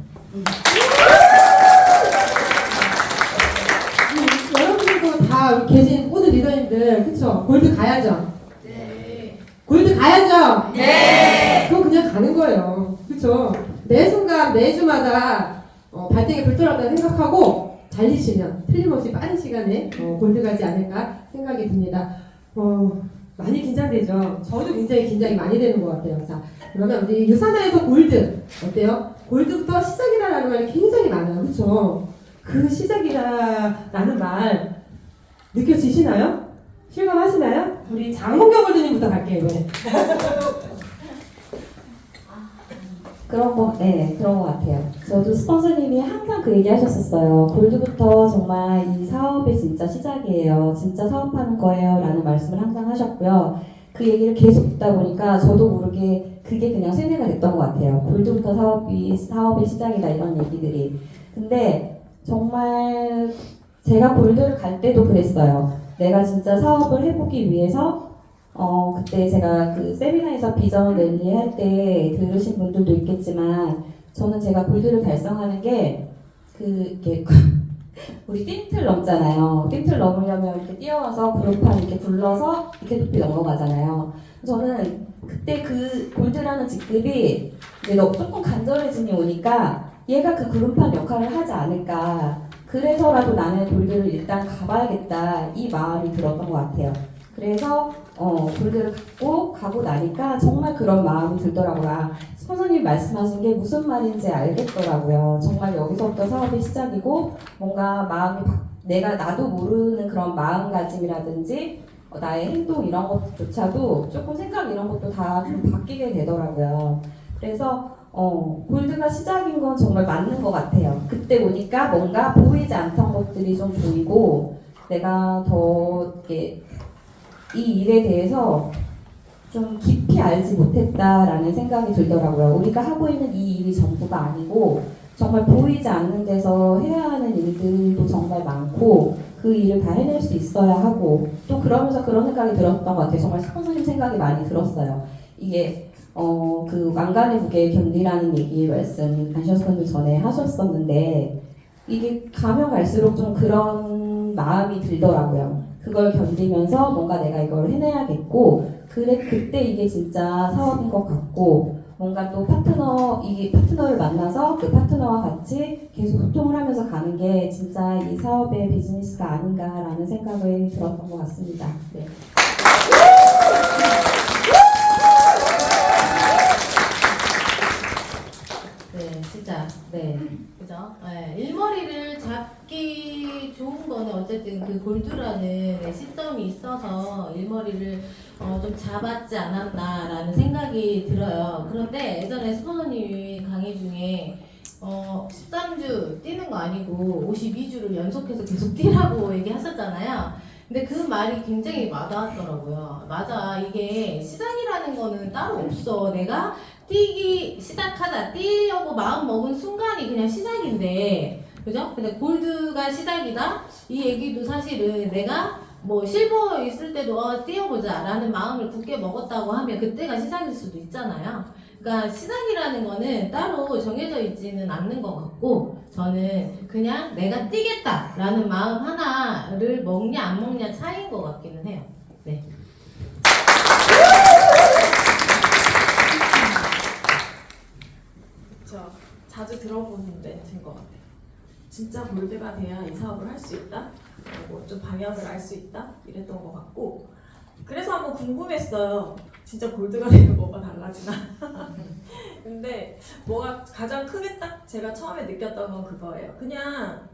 A: 여러분들도 다 계신 모든 리더님들 그쵸? 골드 가야죠?
C: 네.
A: 골드 가야죠? 네! 그건 그냥 가는 거예요. 그쵸? 매 순간 매주마다 발등에 불 떨어졌다 생각하고 달리시면 틀림없이 빠른 시간에 골드 가지 않을까 생각이 듭니다. 많이 긴장되죠? 저도 굉장히 긴장이 많이 되는 것 같아요. 자, 그러면 우리 유산화에서 골드 어때요? 골드부터 시작이라는 말이 굉장히 많아요. 그쵸? 그 시작이라는 말 느껴지시나요? 실감하시나요? 우리 장홍경 골드님부터 갈게요. 이번에.
D: 그런 것 같아요. 저도 스폰서님이 항상 그 얘기 하셨었어요. 골드부터 정말 이 사업의 진짜 시작이에요. 진짜 사업하는 거예요. 라는 말씀을 항상 하셨고요. 그 얘기를 계속 듣다 보니까 저도 모르게 그게 그냥 세뇌가 됐던 것 같아요. 골드부터 사업의 시작이다 이런 얘기들이. 근데 정말 제가 골드를 갈 때도 그랬어요. 내가 진짜 사업을 해보기 위해서 그때 제가 그 세미나에서 비전 랠리 할 때 들으신 분들도 있겠지만 저는 제가 골드를 달성하는 게 이렇게 우리 띵틀 넘잖아요. 띵틀 넘으려면 이렇게 뛰어와서 구름판 이렇게 굴러서 이렇게 높이 넘어가잖아요. 저는 그때 그 골드라는 직급이 이제 조금 간절해짐이 오니까 얘가 그 구름판 역할을 하지 않을까. 그래서라도 나는 골드를 일단 가봐야겠다. 이 마음이 들었던 것 같아요. 그래서 골드를 가고 나니까 정말 그런 마음이 들더라고요. 스폰서님 말씀하신 게 무슨 말인지 알겠더라고요. 정말 여기서부터 사업이 시작이고 뭔가 마음이 나도 모르는 그런 마음가짐이라든지 나의 행동 이런 것조차도 조금 생각 이런 것도 다 좀 바뀌게 되더라고요. 그래서 골드가 시작인 건 정말 맞는 것 같아요. 그때 보니까 뭔가 보이지 않던 것들이 좀 보이고 내가 더 이렇게 이 일에 대해서 좀 깊이 알지 못했다라는 생각이 들더라고요. 우리가 하고 있는 이 일이 전부가 아니고 정말 보이지 않는 데서 해야 하는 일들도 정말 많고 그 일을 다 해낼 수 있어야 하고 또 그러면서 그런 생각이 들었던 것 같아요. 정말 스폰서님 생각이 많이 들었어요. 이게 그 왕관의 무게에 견디라는 얘기 말씀하셨었는데 전에 하셨었는데 이게 가면 갈수록 좀 그런 마음이 들더라고요. 그걸 견디면서 뭔가 내가 이걸 해내야겠고 그때 이게 진짜 사업인 것 같고 뭔가 또 파트너를 만나서 그 파트너와 같이 계속 소통을 하면서 가는 게 진짜 이 사업의 비즈니스가 아닌가라는 생각을 들었던 것 같습니다. 네.
C: 네, 진짜. 네. 그죠? 네, 일머리를 잡기 좋은 거는 어쨌든 그 골드라는 시점이 있어서 일머리를 좀 잡았지 않았나라는 생각이 들어요. 그런데 예전에 스폰서님이 강의 중에 13주 뛰는 거 아니고 52주를 연속해서 계속 뛰라고 얘기하셨잖아요. 근데 그 말이 굉장히 와닿았더라고요. 맞아. 이게 시작이라는 거는 따로 없어. 내가 뛰기 시작하자. 뛰려고 마음 먹은 순간이 그냥 시작인데. 그죠? 근데 골드가 시작이다? 이 얘기도 사실은 내가 뭐 실버 있을 때도 뛰어보자 라는 마음을 굳게 먹었다고 하면 그때가 시작일 수도 있잖아요. 그러니까 시작이라는 거는 따로 정해져 있지는 않는 것 같고 저는 그냥 내가 뛰겠다 라는 마음 하나를 먹냐 안 먹냐 차이인 것 같기는 해요. 네.
B: 그쵸. 자주 들어보는 멘트인 것 같아요. 진짜 골드가 돼야 이 사업을 할 수 있다. 뭐 좀 방향을 알 수 있다. 이랬던 것 같고 그래서 한번 궁금했어요. 진짜 골드가 되면 뭐가 달라지나. 근데 뭐가 가장 크게 딱 제가 처음에 느꼈던 건 그거예요. 그냥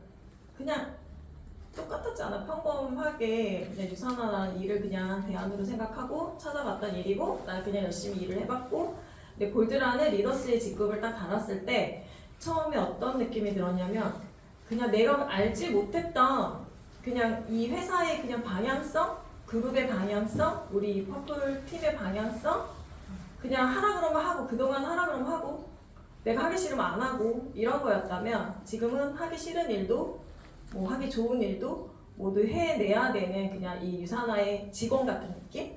B: 똑같았지 않아. 평범하게 그냥 유산화라는 일을 그냥 대안으로 생각하고 찾아봤던 일이고 난 그냥 열심히 일을 해봤고 근데 골드라는 리더스의 직급을 딱 달았을 때 처음에 어떤 느낌이 들었냐면 그냥 내가 알지 못했던 그냥 이 회사의 그냥 방향성, 그룹의 방향성, 우리 퍼플 팀의 방향성 그냥 하라 그러면 하고 그동안 하라 그러면 하고 내가 하기 싫으면 안 하고 이런 거였다면 지금은 하기 싫은 일도 뭐 하기 좋은 일도 모두 해내야 되는 그냥 이 유산화의 직원 같은 느낌?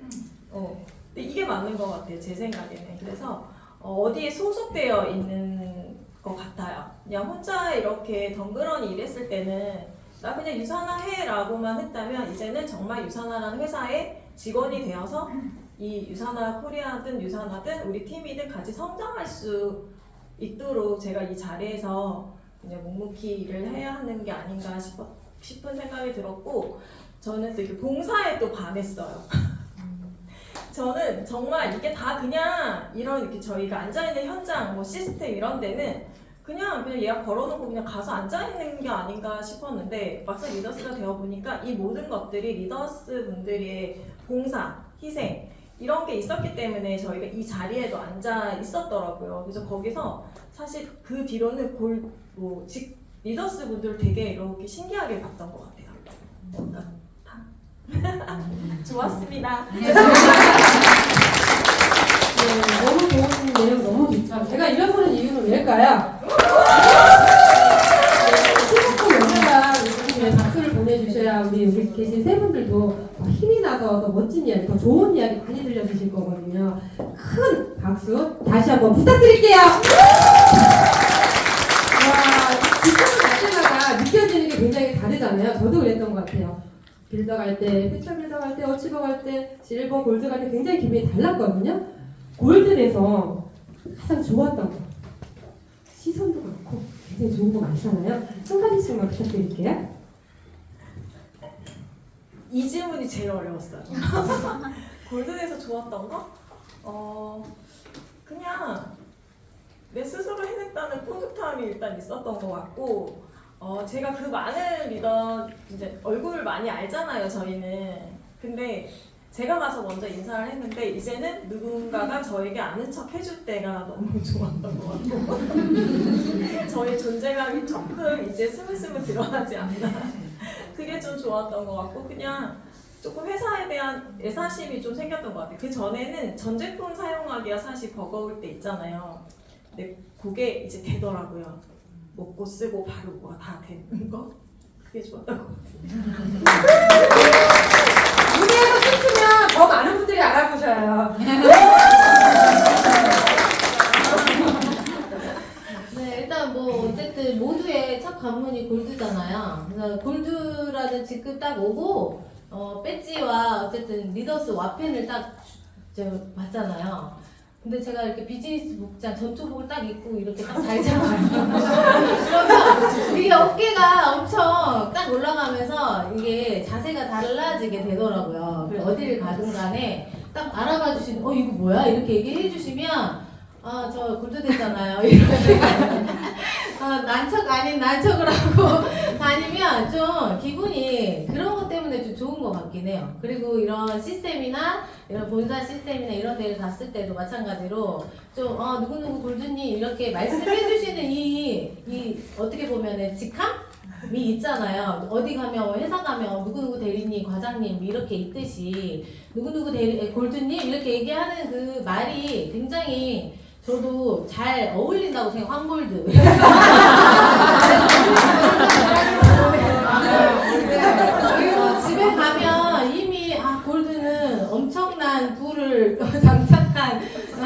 B: 근데 이게 맞는 것 같아요. 제 생각에는. 그래서 어디에 소속되어 있는 것 같아요. 그냥 혼자 이렇게 덩그러니 일했을 때는 나 그냥 유산화 해라고만 했다면 이제는 정말 유산화라는 회사의 직원이 되어서 이 유산화 코리아든 유산화든 우리 팀이든 같이 성장할 수 있도록 제가 이 자리에서 그냥 묵묵히 일을 해야 하는 게 아닌가 싶은 생각이 들었고 저는 또 이렇게 봉사에 또 반했어요. 저는 정말 이게 다 그냥 이런 이렇게 저희가 앉아있는 현장, 뭐 시스템 이런 데는 그냥 예약 걸어놓고 그냥 가서 앉아있는 게 아닌가 싶었는데 막상 리더스가 되어보니까 이 모든 것들이 리더스 분들의 봉사, 희생 이런 게 있었기 때문에 저희가 이 자리에도 앉아 있었더라고요. 그래서 거기서 사실 그 뒤로는 리더스 분들을 되게 이렇게 신기하게 봤던 것 같아요. 좋았습니다.
A: 네, 너무 좋은 내용 너무 좋죠. 제가 일어서는 이유는 왜일까요? 신곡 연주가 이렇게 박수를 보내주셔야 우리 여기 계신 세 분들도 더 힘이 나서 더 멋진 이야기, 더 좋은 이야기 많이 들려주실 거거든요. 큰 박수 다시 한번 부탁드릴게요. 기타를 갈 때마다 느껴지는 게 굉장히 다르잖아요. 저도 그랬던 것 같아요. 빌더 갈 때, 피처 빌더 갈 때, 어치버 갈 때, 실버, 골드 갈 때 굉장히 기분이 달랐거든요. 골드에서 가장 좋았던 거 시선도 많고 굉장히 좋은 거 많잖아요. 한 가지씩만 부탁드릴게요.
B: 이 질문이 제일 어려웠어요. 골든에서 좋았던 거? 그냥 내 스스로 해냈다는 뿌듯함이 일단 있었던 것 같고 제가 그 많은 리더 이제 얼굴을 많이 알잖아요 저희는. 근데 제가 가서 먼저 인사를 했는데 이제는 누군가가 저에게 아는 척 해줄 때가 너무 좋았던 것 같고 저희 존재감이 조금 이제 스물스물 드러나지 않나 그게 좀 좋았던 것 같고 그냥 조금 회사에 대한 애사심이 좀 생겼던 것 같아요. 그 전에는 전 제품 사용하기가 사실 버거울 때 있잖아요. 근데 그게 이제 되더라고요. 먹고 쓰고 바르고 다 되는 거 그게 좋았던 것 같아요.
A: 무대에서 춤추면 더 많은 분들이 알아보셔요.
C: 네, 일단 뭐 어쨌든 모두의 첫 관문이 골드잖아요. 그래서 골드라는 직급 딱 오고 배지와 어쨌든 리더스 와펜을 딱 봤잖아요. 근데 제가 이렇게 비즈니스 복장 전투복을 딱 입고 이렇게 딱 잘 잡아요. 그러면 이게 어깨가 엄청 딱 올라가면서 이게 자세가 달라지게 되더라고요. 그래서 어디를 가든 간에 딱 알아봐 주시는 이거 뭐야? 이렇게 얘기해 주시면 저 골드 됐잖아요. 이러면 난척 아닌 난척을 하고 다니면 좀 기분이 그런 것 때문에 좀 좋은 것 같긴 해요. 그리고 이런 시스템이나 이런 본사 시스템이나 이런 데를 갔을 때도 마찬가지로 좀 누구누구 골드님 이렇게 말씀해 주시는 이 어떻게 보면은 직함이 있잖아요. 어디 가면 회사 가면 누구누구 대리님, 과장님 이렇게 있듯이 누구누구 골드님 이렇게 얘기하는 그 말이 굉장히 저도 잘 어울린다고 생각해요. 황골드. 그리고 집에 가면 이미 골드는 엄청난 부를 장착한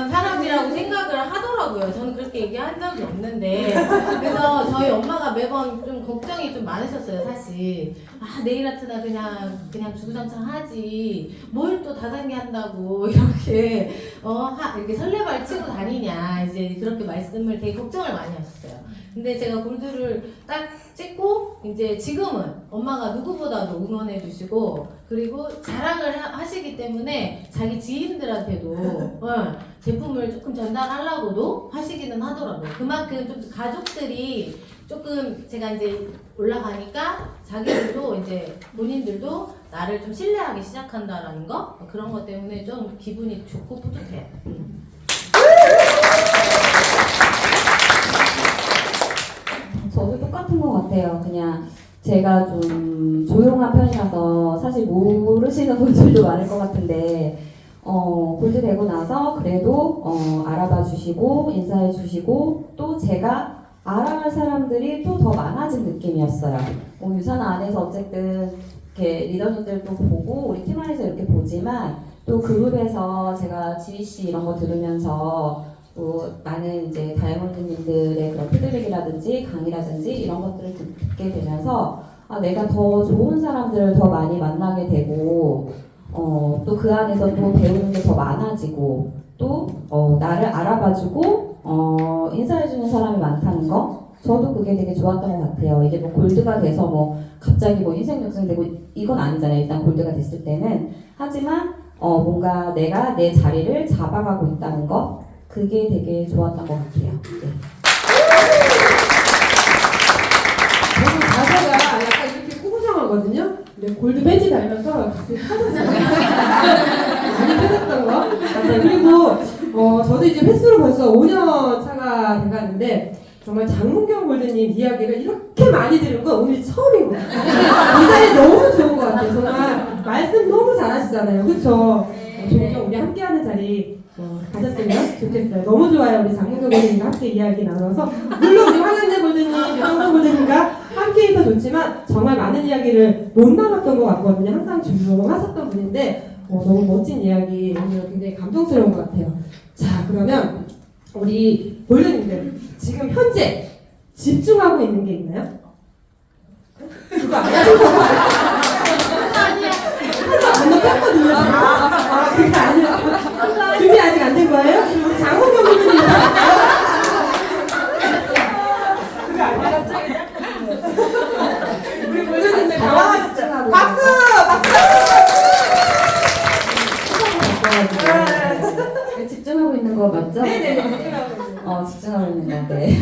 C: 사람이라고 생각을 하더라고요. 하더라고요. 저는 그렇게 얘기한 적이 없는데. 그래서 저희 엄마가 매번 좀 걱정이 좀 많으셨어요, 사실. 아, 네일 아트나 그냥 주구장창 하지. 뭘 또 다단계 한다고 이렇게, 이렇게 설레발 치고 다니냐. 이제 그렇게 말씀을 되게 걱정을 많이 하셨어요. 근데 제가 골드를 딱 찍고, 이제 지금은 엄마가 누구보다도 응원해 주시고, 그리고 자랑을 하시기 때문에 자기 지인들한테도 제품을 조금 전달하려고도 하시기는 하더라고요. 그만큼 좀 가족들이 조금 제가 이제 올라가니까 자기들도 이제 본인들도 나를 좀 신뢰하기 시작한다라는 거, 그런 것 때문에 좀 기분이 좋고 뿌듯해요.
D: 저도 똑같은 것 같아요. 그냥 제가 좀 조용한 편이라서 사실 모르시는 분들도 많을 것 같은데 골드 되고 나서 그래도 알아봐 주시고 인사해 주시고 또 제가 알아갈 사람들이 또 더 많아진 느낌이었어요. 유산화 안에서 어쨌든 이렇게 리더님들도 보고 우리 팀 안에서 이렇게 보지만 또 그룹에서 제가 지휘씨 이런 거 들으면서 또 많은 이제 다이아몬드님들의 그런 피드백이라든지 강의라든지 이런 것들을 듣게 되면서 내가 더 좋은 사람들을 더 많이 만나게 되고 또 그 안에서 또 배우는 게 더 많아지고 또 나를 알아봐주고 인사해주는 사람이 많다는 거 저도 그게 되게 좋았던 것 같아요. 이게 뭐 골드가 돼서 뭐 갑자기 뭐 인생 역전되고 이건 아니잖아요. 일단 골드가 됐을 때는 하지만 뭔가 내가 내 자리를 잡아가고 있다는 거 그게 되게 좋았던 것 같아요. 네.
A: 저는 가사가 약간 이렇게 꾸부정하거든요. 근데 골드 배지 달면서 가슴이 터졌어요. 많이 터졌던 거. 맞아요. 그리고 저도 이제 횟수로 벌써 5년 차가 돼가는데 정말 장문경 골드님 이야기를 이렇게 많이 들은 건 오늘 처음인 것 같아요. 이 자리 너무 좋은 것 같아요. 정말 말씀 너무 잘하시잖아요. 그렇죠? 종종 우리 함께하는 자리 가졌으면 좋겠어요. 너무 좋아요. 우리 장문경 골드님과 함께 이야기 나눠서 물론 우리 황현재 골드님, 유성수 골드님과 함께해서 좋지만 정말 많은 이야기를 못 나눴던 것 같거든요. 항상 조용하셨던 분인데 너무 멋진 이야기 오늘 굉장히 감동스러운 것 같아요. 자, 그러면 우리 골드님들 지금 현재 집중하고 있는 게 있나요? 그거 아니야? 완전 뺐거든요. 그게 아니야. 준비 아직 안 된 거예요? 우리 장훈경 선생님. 그거 아니야? 우리 골드님들 당황하셨잖아. 박수!
D: 집중하고 있는 거 맞죠?
A: 네네네.
D: 집중하고 있는 건데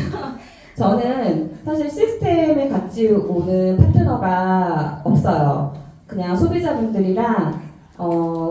D: 저는 사실 시스템에 같이 오는 파트너가 없어요. 그냥 소비자분들이랑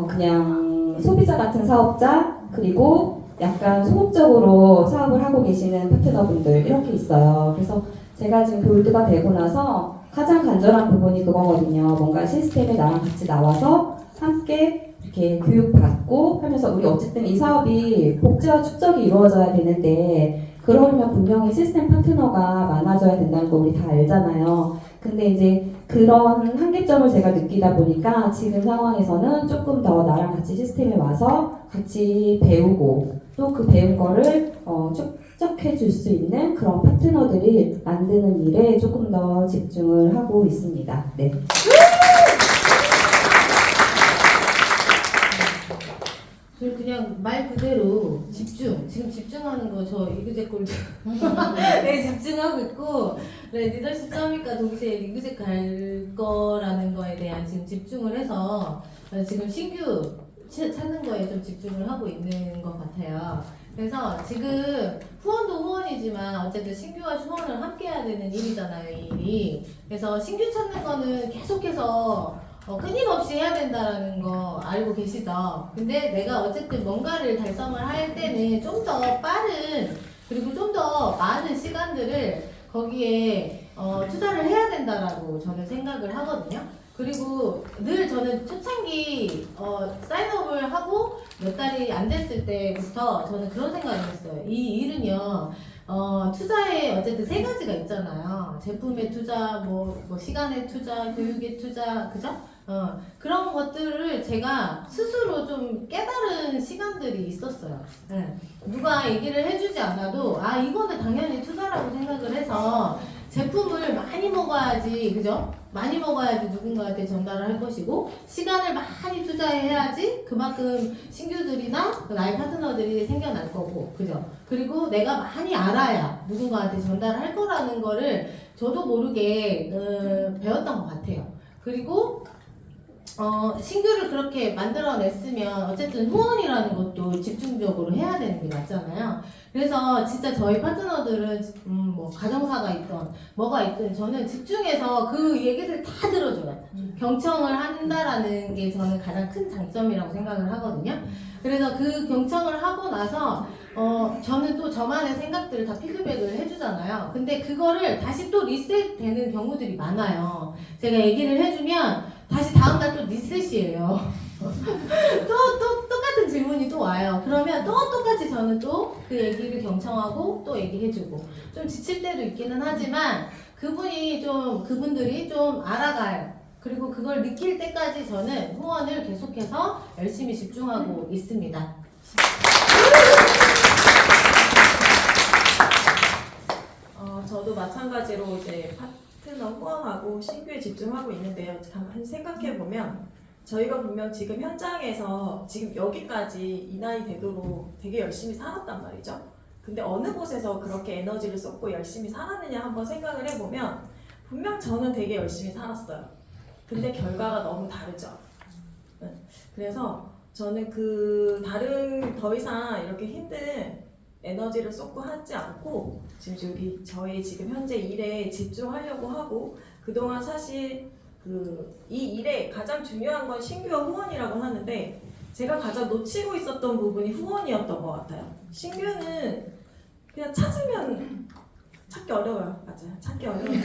D: 그냥 소비자 같은 사업자 그리고 약간 소극적으로 사업을 하고 계시는 파트너분들 이렇게 있어요. 그래서 제가 지금 골드가 되고 나서 가장 간절한 부분이 그거거든요. 뭔가 시스템에 나랑 같이 나와서 함께 이렇게 교육받고 하면서 우리 어쨌든 이 사업이 복제와 축적이 이루어져야 되는데 그러려면 분명히 시스템 파트너가 많아져야 된다는 거 우리 다 알잖아요. 근데 이제 그런 한계점을 제가 느끼다 보니까 지금 상황에서는 조금 더 나랑 같이 시스템에 와서 같이 배우고 또 그 배운 거를 축적해 줄 수 있는 그런 파트너들이 만드는 일에 조금 더 집중을 하고 있습니다. 네.
C: 저는 그냥 말 그대로 집중. 지금 집중하는 거 저 이그제 골드 네, 집중하고 있고 네, 리더십 서밋과 동시에 리그제 갈 거라는 거에 대한 지금 집중을 해서 지금 신규 찾는 거에 좀 집중을 하고 있는 것 같아요. 그래서 지금 후원도 후원이지만 어쨌든 신규와 후원을 함께 해야 되는 일이잖아요, 이 일이. 그래서 신규 찾는 거는 계속해서 끊임없이 해야 된다는 거 알고 계시죠? 근데 내가 어쨌든 뭔가를 달성을 할 때는 좀 더 빠른 그리고 좀 더 많은 시간들을 거기에 투자를 해야 된다라고 저는 생각을 하거든요. 그리고 늘 저는 초창기 사인업을 하고 몇 달이 안 됐을 때부터 저는 그런 생각을 했어요. 이 일은요. 투자에 어쨌든 세 가지가 있잖아요. 제품의 투자, 뭐 시간의 투자, 교육의 투자, 그죠? 그런 것들을 제가 스스로 좀 깨달은 시간들이 있었어요. 네. 누가 얘기를 해주지 않아도 아 이거는 당연히 투자라고 생각을 해서 제품을 많이 먹어야지, 그죠? 많이 먹어야지 누군가한테 전달을 할 것이고 시간을 많이 투자해야지 그만큼 신규들이나 나의 파트너들이 생겨날 거고, 그죠? 그리고 내가 많이 알아야 누군가한테 전달을 할 거라는 거를 저도 모르게 배웠던 것 같아요. 그리고 신규를 그렇게 만들어냈으면 어쨌든 후원이라는 것도 집중적으로 해야 되는 게 맞잖아요. 그래서 진짜 저희 파트너들은 뭐 가정사가 있던 뭐가 있든 저는 집중해서 그 얘기들 다 들어줘요. 경청을 한다라는 게 저는 가장 큰 장점이라고 생각을 하거든요. 그래서 그 경청을 하고 나서 저는 또 저만의 생각들을 다 피드백을 해주잖아요. 근데 그거를 다시 또 리셋되는 경우들이 많아요. 제가 얘기를 해주면 다시 다음날 또 리셋이에요. 또 똑같은 질문이 또 와요. 그러면 또 똑같이 저는 또 그 얘기를 경청하고 또 얘기해주고 좀 지칠 때도 있기는 하지만 그분들이 좀 알아가요. 그리고 그걸 느낄 때까지 저는 후원을 계속해서 열심히 집중하고 있습니다.
B: 저도 마찬가지로 이제 파트너 후원하고 신규에 집중하고 있는데요. 가만히 생각해 보면 저희가 분명 지금 현장에서 지금 여기까지 이 나이 되도록 되게 열심히 살았단 말이죠. 근데 어느 곳에서 그렇게 에너지를 쏟고 열심히 살았느냐 한번 생각을 해보면 분명 저는 되게 열심히 살았어요. 근데 결과가 너무 다르죠. 그래서 저는 더 이상 이렇게 힘든 에너지를 쏟고 하지 않고 지금 저희 지금 현재 일에 집중하려고 하고, 그동안 사실 이 일에 가장 중요한 건 신규와 후원이라고 하는데 제가 가장 놓치고 있었던 부분이 후원이었던 것 같아요. 신규는 그냥 찾으면 찾기 어려워요. 맞아요. 찾기 어려워요.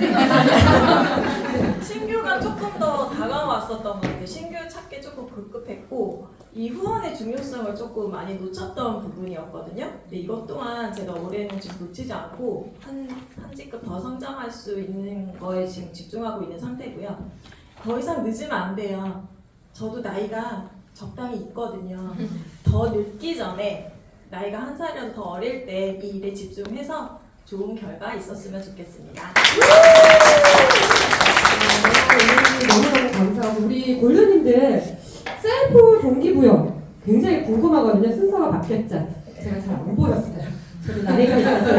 B: 신규가 조금 더 다가왔었던 것 같아요. 신규 찾기 조금 급급했고 이 후원의 중요성을 조금 많이 놓쳤던 부분이었거든요. 근데 이것 또한 제가 올해는 지금 놓치지 않고 한 직급 더 성장할 수 있는 거에 지금 집중하고 있는 상태고요. 더 이상 늦으면 안 돼요. 저도 나이가 적당히 있거든요. 더 늙기 전에 나이가 한 살이라도 더 어릴 때 이 일에 집중해서 좋은 결과 있었으면 좋겠습니다.
A: 오늘 너무너무 감사하고 우리 골드님들 셀프 동기부여 굉장히 궁금하거든요. 순서가 바뀌었죠. 제가 잘 안 보였어요. 저도 나이가 있어서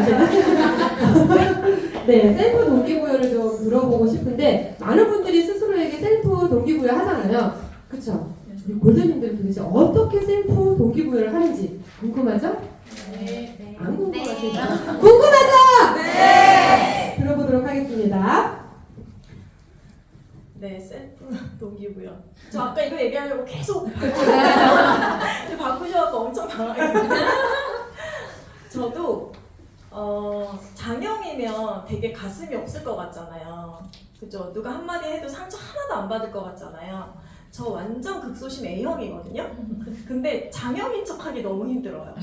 A: 네, 셀프 동기부여를 좀 들어보고 싶은데 많은 분들이 스스로에게 셀프 동기부여 하잖아요. 그쵸? 우리 골드님들은 도대체 어떻게 셀프 동기부여를 하는지 궁금하죠?
C: 네.
A: 안 궁금하시죠? 궁금하죠? 네! 들어보도록 하겠습니다.
B: 네, 셀프 동기부여. 저 아까 이거 얘기하려고 계속 바꾸셔서 엄청 당황했어요. 저도 장형이면 되게 가슴이 없을 것 같잖아요. 그죠? 누가 한마디 해도 상처 하나도 안 받을 것 같잖아요. 저 완전 극소심 A형이거든요. 근데 장형인 척하기 너무 힘들어요.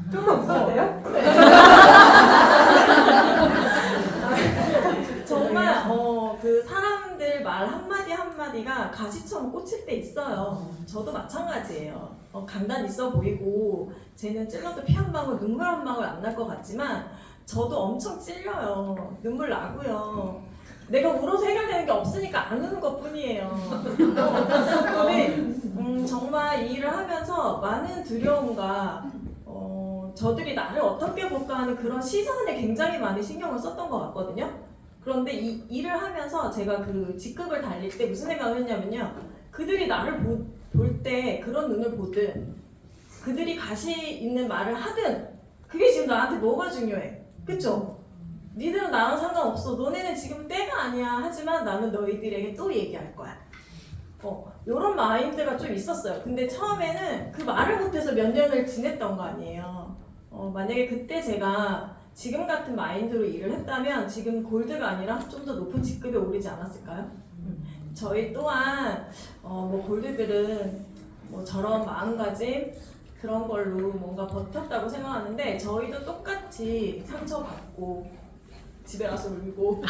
A: 좀만 무서워요?
B: 정말 그 사람들 말 한마디 한마디가 가시처럼 꽂힐 때 있어요. 저도 마찬가지예요. 강단 있어 보이고 쟤는 찔러도 피 한 방울 눈물 한 방울 안 날 것 같지만 저도 엄청 찔려요. 눈물 나고요. 내가 울어서 해결되는 게 없으니까 안 우는 것 뿐이에요. 근데 정말 이 일을 하면서 많은 두려움과 저들이 나를 어떻게 볼까 하는 그런 시선에 굉장히 많이 신경을 썼던 것 같거든요. 그런데 이 일을 하면서 제가 그 직급을 달릴 때 무슨 생각을 했냐면요. 그들이 나를 볼 때 그런 눈을 보든 그들이 가시 있는 말을 하든 그게 지금 나한테 뭐가 중요해. 그쵸? 니들은 나랑 상관없어. 너네는 지금 때가 아니야. 하지만 나는 너희들에게 또 얘기할 거야. 요런 마인드가 좀 있었어요. 근데 처음에는 그 말을 못해서 몇 년을 지냈던 거 아니에요. 만약에 그때 제가 지금 같은 마인드로 일을 했다면 지금 골드가 아니라 좀 더 높은 직급에 오르지 않았을까요? 저희 또한 뭐 골드들은 뭐 저런 마음가짐 그런 걸로 뭔가 버텼다고 생각하는데 저희도 똑같이 상처받고 집에 가서 울고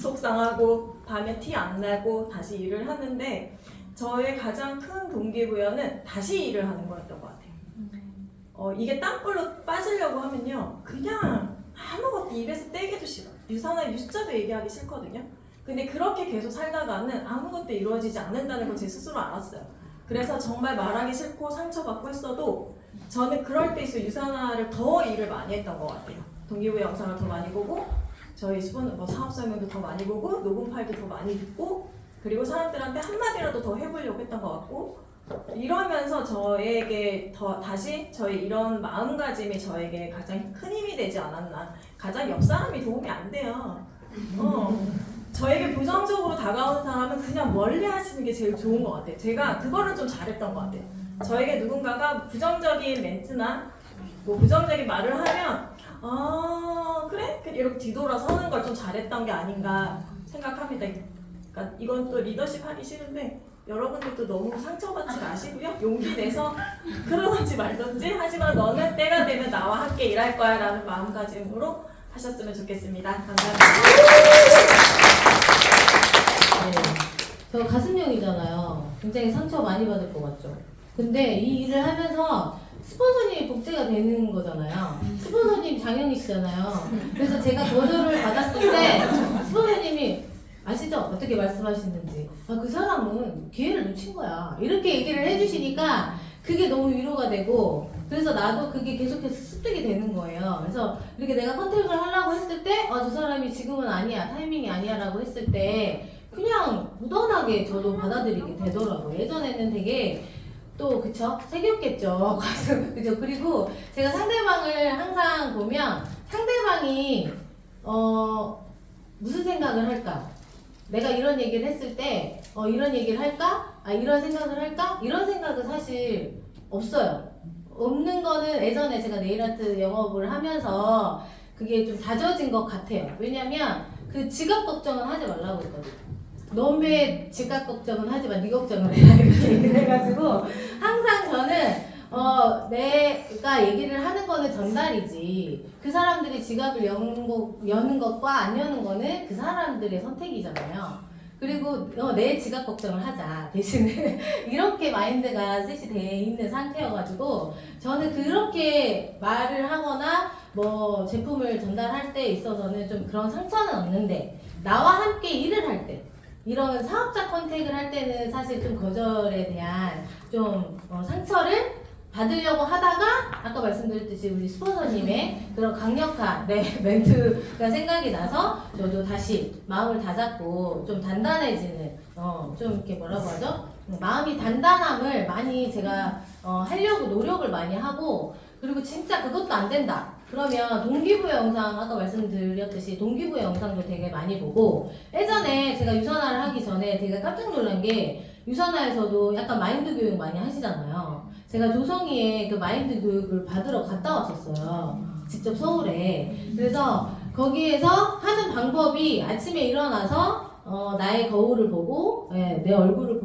B: 속상하고 밤에 티 안 나고 다시 일을 하는데 저의 가장 큰 동기부여는 다시 일을 하는 거였던 것 같아요. 이게 땅볼로 빠지려고 하면요 그냥 아무것도 입에서 떼기도 싫어. 유산화 유자도 얘기하기 싫거든요. 근데 그렇게 계속 살다가는 아무것도 이루어지지 않는다는 걸 제 스스로 알았어요. 그래서 정말 말하기 싫고 상처받고 했어도 저는 그럴 때일수록 유산화를 더 일을 많이 했던 것 같아요. 동기부여 영상을 더 많이 보고 저희 사업 설명도 더 많이 보고 녹음 파일도 더 많이 듣고 그리고 사람들한테 한마디라도 더 해보려고 했던 것 같고 이러면서 저에게 다시 저희 이런 마음가짐이 저에게 가장 큰 힘이 되지 않았나. 가장 옆 사람이 도움이 안 돼요. 저에게 부정적으로 다가오는 사람은 그냥 멀리 하시는 게 제일 좋은 것 같아요. 제가 그거를 좀 잘했던 것 같아요. 저에게 누군가가 부정적인 멘트나 뭐 부정적인 말을 하면 그래? 이렇게 뒤돌아서는 걸 좀 잘했던 게 아닌가 생각합니다. 그러니까 이건 또 리더십 하기 싫은데 여러분들도 너무 상처받지 마시고요. 용기 내서 그러든지 말든지 하지만 너는 때가 되면 나와 함께 일할 거야 라는 마음가짐으로 하셨으면 좋겠습니다. 감사합니다.
C: 네. 저 가슴형이잖아요. 굉장히 상처 많이 받을 것 같죠. 근데 이 일을 하면서 스폰서님이 복제가 되는 거잖아요. 스폰서님 장현이시잖아요. 그래서 제가 거절을 받았을 때 스폰서님이 아시죠? 어떻게 말씀하시는지. 그 사람은 기회를 놓친 거야. 이렇게 얘기를 해주시니까 그게 너무 위로가 되고 그래서 나도 그게 계속해서 습득이 되는 거예요. 그래서 이렇게 내가 컨택을 하려고 했을 때 저 사람이 지금은 아니야. 타이밍이 아니야 라고 했을 때 그냥 무던하게 저도 받아들이게 되더라고요. 예전에는 되게 또 그쵸? 새겼겠죠. 그죠? 그리고 제가 상대방을 항상 보면 상대방이 무슨 생각을 할까? 내가 이런 얘기를 했을 때 이런 얘기를 할까? 이런 생각을 할까? 이런 생각은 사실 없어요. 없는 거는 예전에 제가 네일아트 영업을 하면서 그게 좀 다져진 것 같아요. 왜냐면 그 지갑 걱정은 하지 말라고 했거든요. 너의 지갑 걱정은 하지 마, 네 걱정을 해라 이렇게 얘기를 해가지고 항상 저는 내가 얘기를 하는 거는 전달이지 그 사람들이 지갑을 여는 것과 안 여는 거는 그 사람들의 선택이잖아요. 그리고 내 지갑 걱정을 하자 대신에 이렇게 마인드가 셋이 돼 있는 상태여가지고 저는 그렇게 말을 하거나 뭐 제품을 전달할 때 있어서는 좀 그런 상처는 없는데 나와 함께 일을 할 때 이런 사업자 컨택을 할 때는 사실 좀 거절에 대한 좀 상처를 받으려고 하다가 아까 말씀드렸듯이 우리 스폰서님의 그런 강력한 멘트가 생각이 나서 저도 다시 마음을 다잡고 좀 단단해지는 좀 이렇게 뭐라고 하죠? 마음이 단단함을 많이 제가 하려고 노력을 많이 하고 그리고 진짜 그것도 안 된다. 그러면 동기부여 영상 아까 말씀드렸듯이 동기부여 영상도 되게 많이 보고 예전에 제가 유산화를 하기 전에 되게 깜짝 놀란 게 유산화에서도 약간 마인드 교육 많이 하시잖아요. 제가 조성이에 그 마인드 교육을 받으러 갔다 왔었어요. 직접 서울에. 그래서 거기에서 하는 방법이 아침에 일어나서 나의 거울을 보고 내 얼굴을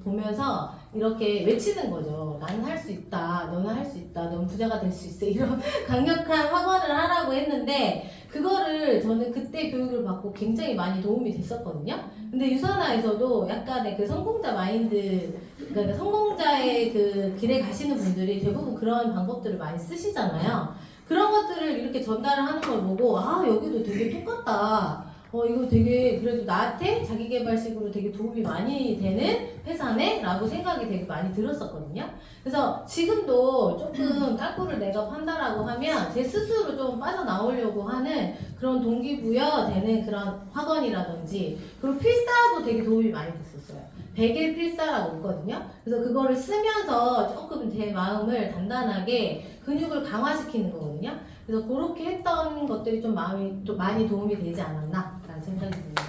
C: 보면서 이렇게 외치는 거죠. 나는 할 수 있다. 너는 할 수 있다. 넌 부자가 될 수 있어. 이런 강력한 확언을 하라고 했는데 그거를 저는 그때 교육을 받고 굉장히 많이 도움이 됐었거든요. 근데 유산화에서도 약간의 그 성공자 마인드, 그러니까 성공자의 그 길에 가시는 분들이 대부분 그런 방법들을 많이 쓰시잖아요. 그런 것들을 이렇게 전달을 하는 걸 보고 여기도 되게 똑같다. 이거 되게 그래도 나한테 자기계발식으로 되게 도움이 많이 되는 회사네? 라고 생각이 되게 많이 들었었거든요. 그래서 지금도 조금 ቃ꾸를 내가 판다라고 하면 제 스스로 좀 빠져나오려고 하는 그런 동기부여 되는 그런 학원이라든지 그리고 필사도 되게 도움이 많이 됐었어요. 100일 필사라고 있거든요. 그래서 그거를 쓰면서 조금 제 마음을 단단하게 근육을 강화시키는 거거든요. 그래서 그렇게 했던 것들이 좀 마음이 좀 많이 도움이 되지 않았나 라는 생각이 듭니다.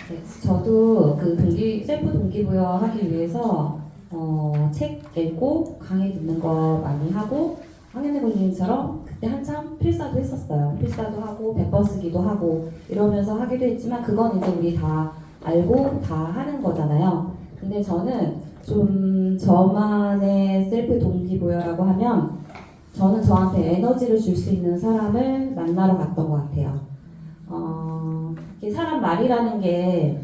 D: 네, 저도 그 셀프 동기부여 하기 위해서 책 읽고 강의 듣는 거 많이 하고 황현애고님처럼 그때 한참 필사도 했었어요. 필사도 하고 백번 쓰기도 하고 이러면서 하기도 했지만 그건 이제 우리 다 알고 다 하는 거잖아요. 근데 저는 좀 저만의 셀프 동기부여라고 하면 저는 저한테 에너지를 줄 수 있는 사람을 만나러 갔던 것 같아요. 이게 사람 말이라는 게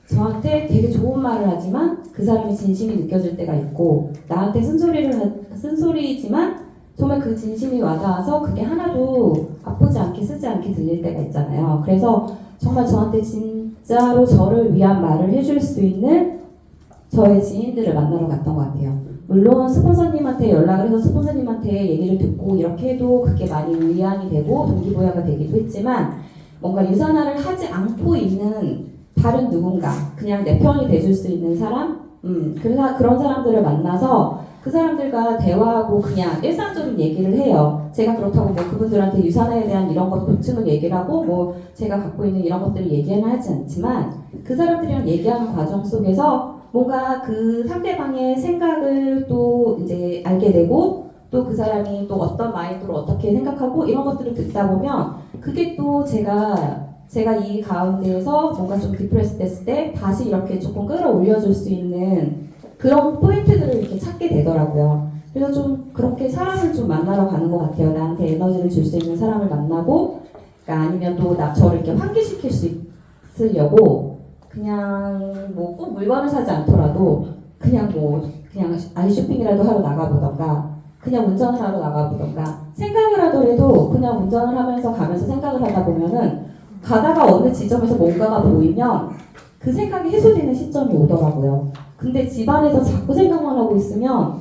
D: 저한테 되게 좋은 말을 하지만 그 사람의 진심이 느껴질 때가 있고 나한테 쓴소리지만 정말 그 진심이 와닿아서 그게 하나도 아프지 않게 쓰지 않게 들릴 때가 있잖아요. 그래서 정말 저한테 진짜로 저를 위한 말을 해줄 수 있는 저의 지인들을 만나러 갔던 것 같아요. 물론 스폰서님한테 연락을 해서 스폰서님한테 얘기를 듣고 이렇게 해도 그게 많이 위안이 되고 동기부여가 되기도 했지만 뭔가 유산화를 하지 않고 있는 다른 누군가 그냥 내 편이 돼줄 수 있는 사람 그래서 그런 사람들을 만나서 그 사람들과 대화하고 그냥 일상적인 얘기를 해요. 제가 그렇다고 뭐 그분들한테 유산화에 대한 이런 것 독증을 얘기를 하고 뭐 제가 갖고 있는 이런 것들을 얘기는 하지 않지만 그 사람들이랑 얘기하는 과정 속에서 뭔가 그 상대방의 생각을 또 이제 알게 되고 또 그 사람이 또 어떤 마인드로 어떻게 생각하고 이런 것들을 듣다 보면 그게 또 제가 이 가운데에서 뭔가 좀 디프레스 됐을 때 다시 이렇게 조금 끌어올려줄 수 있는 그런 포인트들을 이렇게 찾게 되더라고요. 그래서 좀 그렇게 사람을 좀 만나러 가는 것 같아요. 나한테 에너지를 줄 수 있는 사람을 만나고, 그러니까 아니면 또 저를 이렇게 환기시킬 수 있으려고 그냥 뭐 꼭 물건을 사지 않더라도 그냥 아이 쇼핑이라도 하러 나가보던가, 그냥 운전을 하러 나가보던가, 생각을 하더라도 그냥 운전을 하면서 가면서 생각을 하다 보면은 가다가 어느 지점에서 뭔가가 보이면 그 생각이 해소되는 시점이 오더라고요. 근데 집안에서 자꾸 생각만 하고 있으면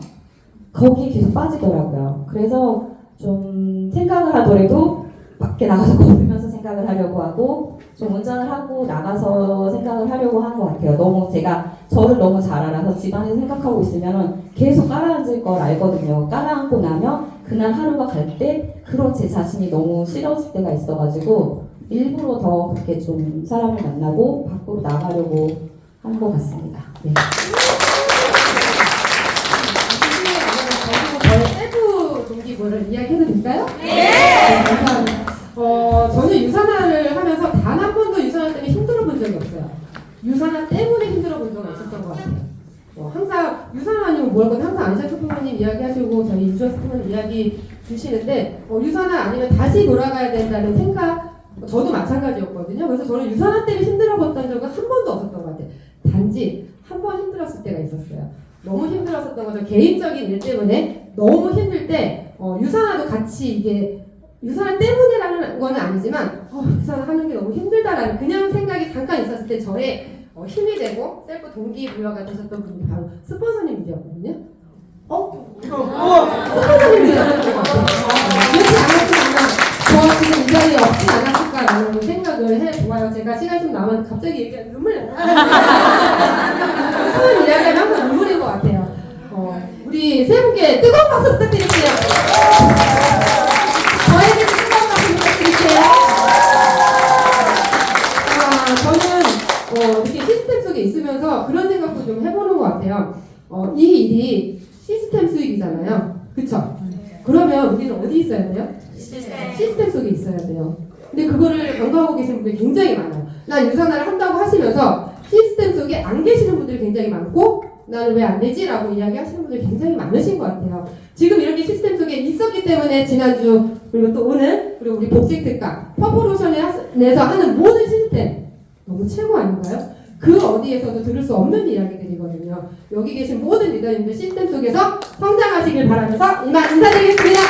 D: 거기에 계속 빠지더라고요. 그래서 좀 생각을 하더라도 밖에 나가서 걸으면서 생각을 하려고 하고 좀 운전을 하고 나가서 생각을 하려고 하는 것 같아요. 너무 제가 저를 너무 잘 알아서 집안에서 생각하고 있으면 계속 깔아앉을 걸 알거든요. 깔아앉고 나면 그날 하루가 갈 때 그런 제 자신이 너무 싫어질 때가 있어가지고 일부러 더 그렇게 좀 사람을 만나고 밖으로 나가려고 하는 것 같습니다. 네.
A: 저의 셀프 동기부여를 이야기해도 될까요? 네. 감사합니다. 저는 유산화를 하면서 단 한 번도 유산화 때문에 힘들어 본 적이 없어요. 유산화 때문에 힘들어 본 적은 없었던 것 같아요. 항상 유산화 아니면 뭘 거든 항상 안샤 스프모님 이야기하시고 저희 유주아 스프모님 이야기 주시는데 유산화 아니면 다시 돌아가야 된다는 생각 저도 마찬가지였거든요. 그래서 저는 유산화 때문에 힘들어 봤던 적은 한 번도 없었던 것 같아요. 단지 한 번 힘들었을 때가 있었어요. 너무 힘들었었던 거죠. 개인적인 일 때문에 너무 힘들 때 유산화도 같이 이게 유산화 때문에라는 건 아니지만 유산화 하는 게 너무 힘들다라는 그냥 생각이 잠깐 있었을 때 저의 힘이 되고 셀프 동기부여가 되셨던 분이 바로 스폰서님이었거든요. 스폰서님이었던 것 같아요. 그렇지 않았지만 저 지금 이 자리에 없진 않았을까라는 생각을 해보아요. 제가 시간 좀 남았는데 갑자기 얘기하면 눈물이 나요. 처음 이야기하면 항상 눈물인 것 같아요. 우리 세 분께 뜨거운 박수 부탁드릴게요. 저에게도 뜨거운 박수 부탁드릴게요. 저는 이렇게 시스템 속에 있으면서 그런 생각도 좀 해보는 것 같아요. 이 일이 시스템 수익이잖아요. 그쵸? 그러면 우리는 어디 있어야 돼요? 시스템 속에 있어야 돼요. 근데 그거를 강구하고 계신 분들이 굉장히 많아요. 난 유산화를 한다고 하시면서 시스템 속에 안 계시는 분들이 굉장히 많고 나는 왜 안 되지? 라고 이야기하시는 분들이 굉장히 많으신 것 같아요. 지금 이렇게 시스템 속에 있었기 때문에 지난주 그리고 또 오늘 그리고 우리 복직특강 퍼포로션에서 하는 모든 시스템 너무 최고 아닌가요? 그 어디에서도 들을 수 없는 이야기들이거든요. 여기 계신 모든 리더님들 시스템 속에서 성장하시길 바라면서 이만 인사드리겠습니다.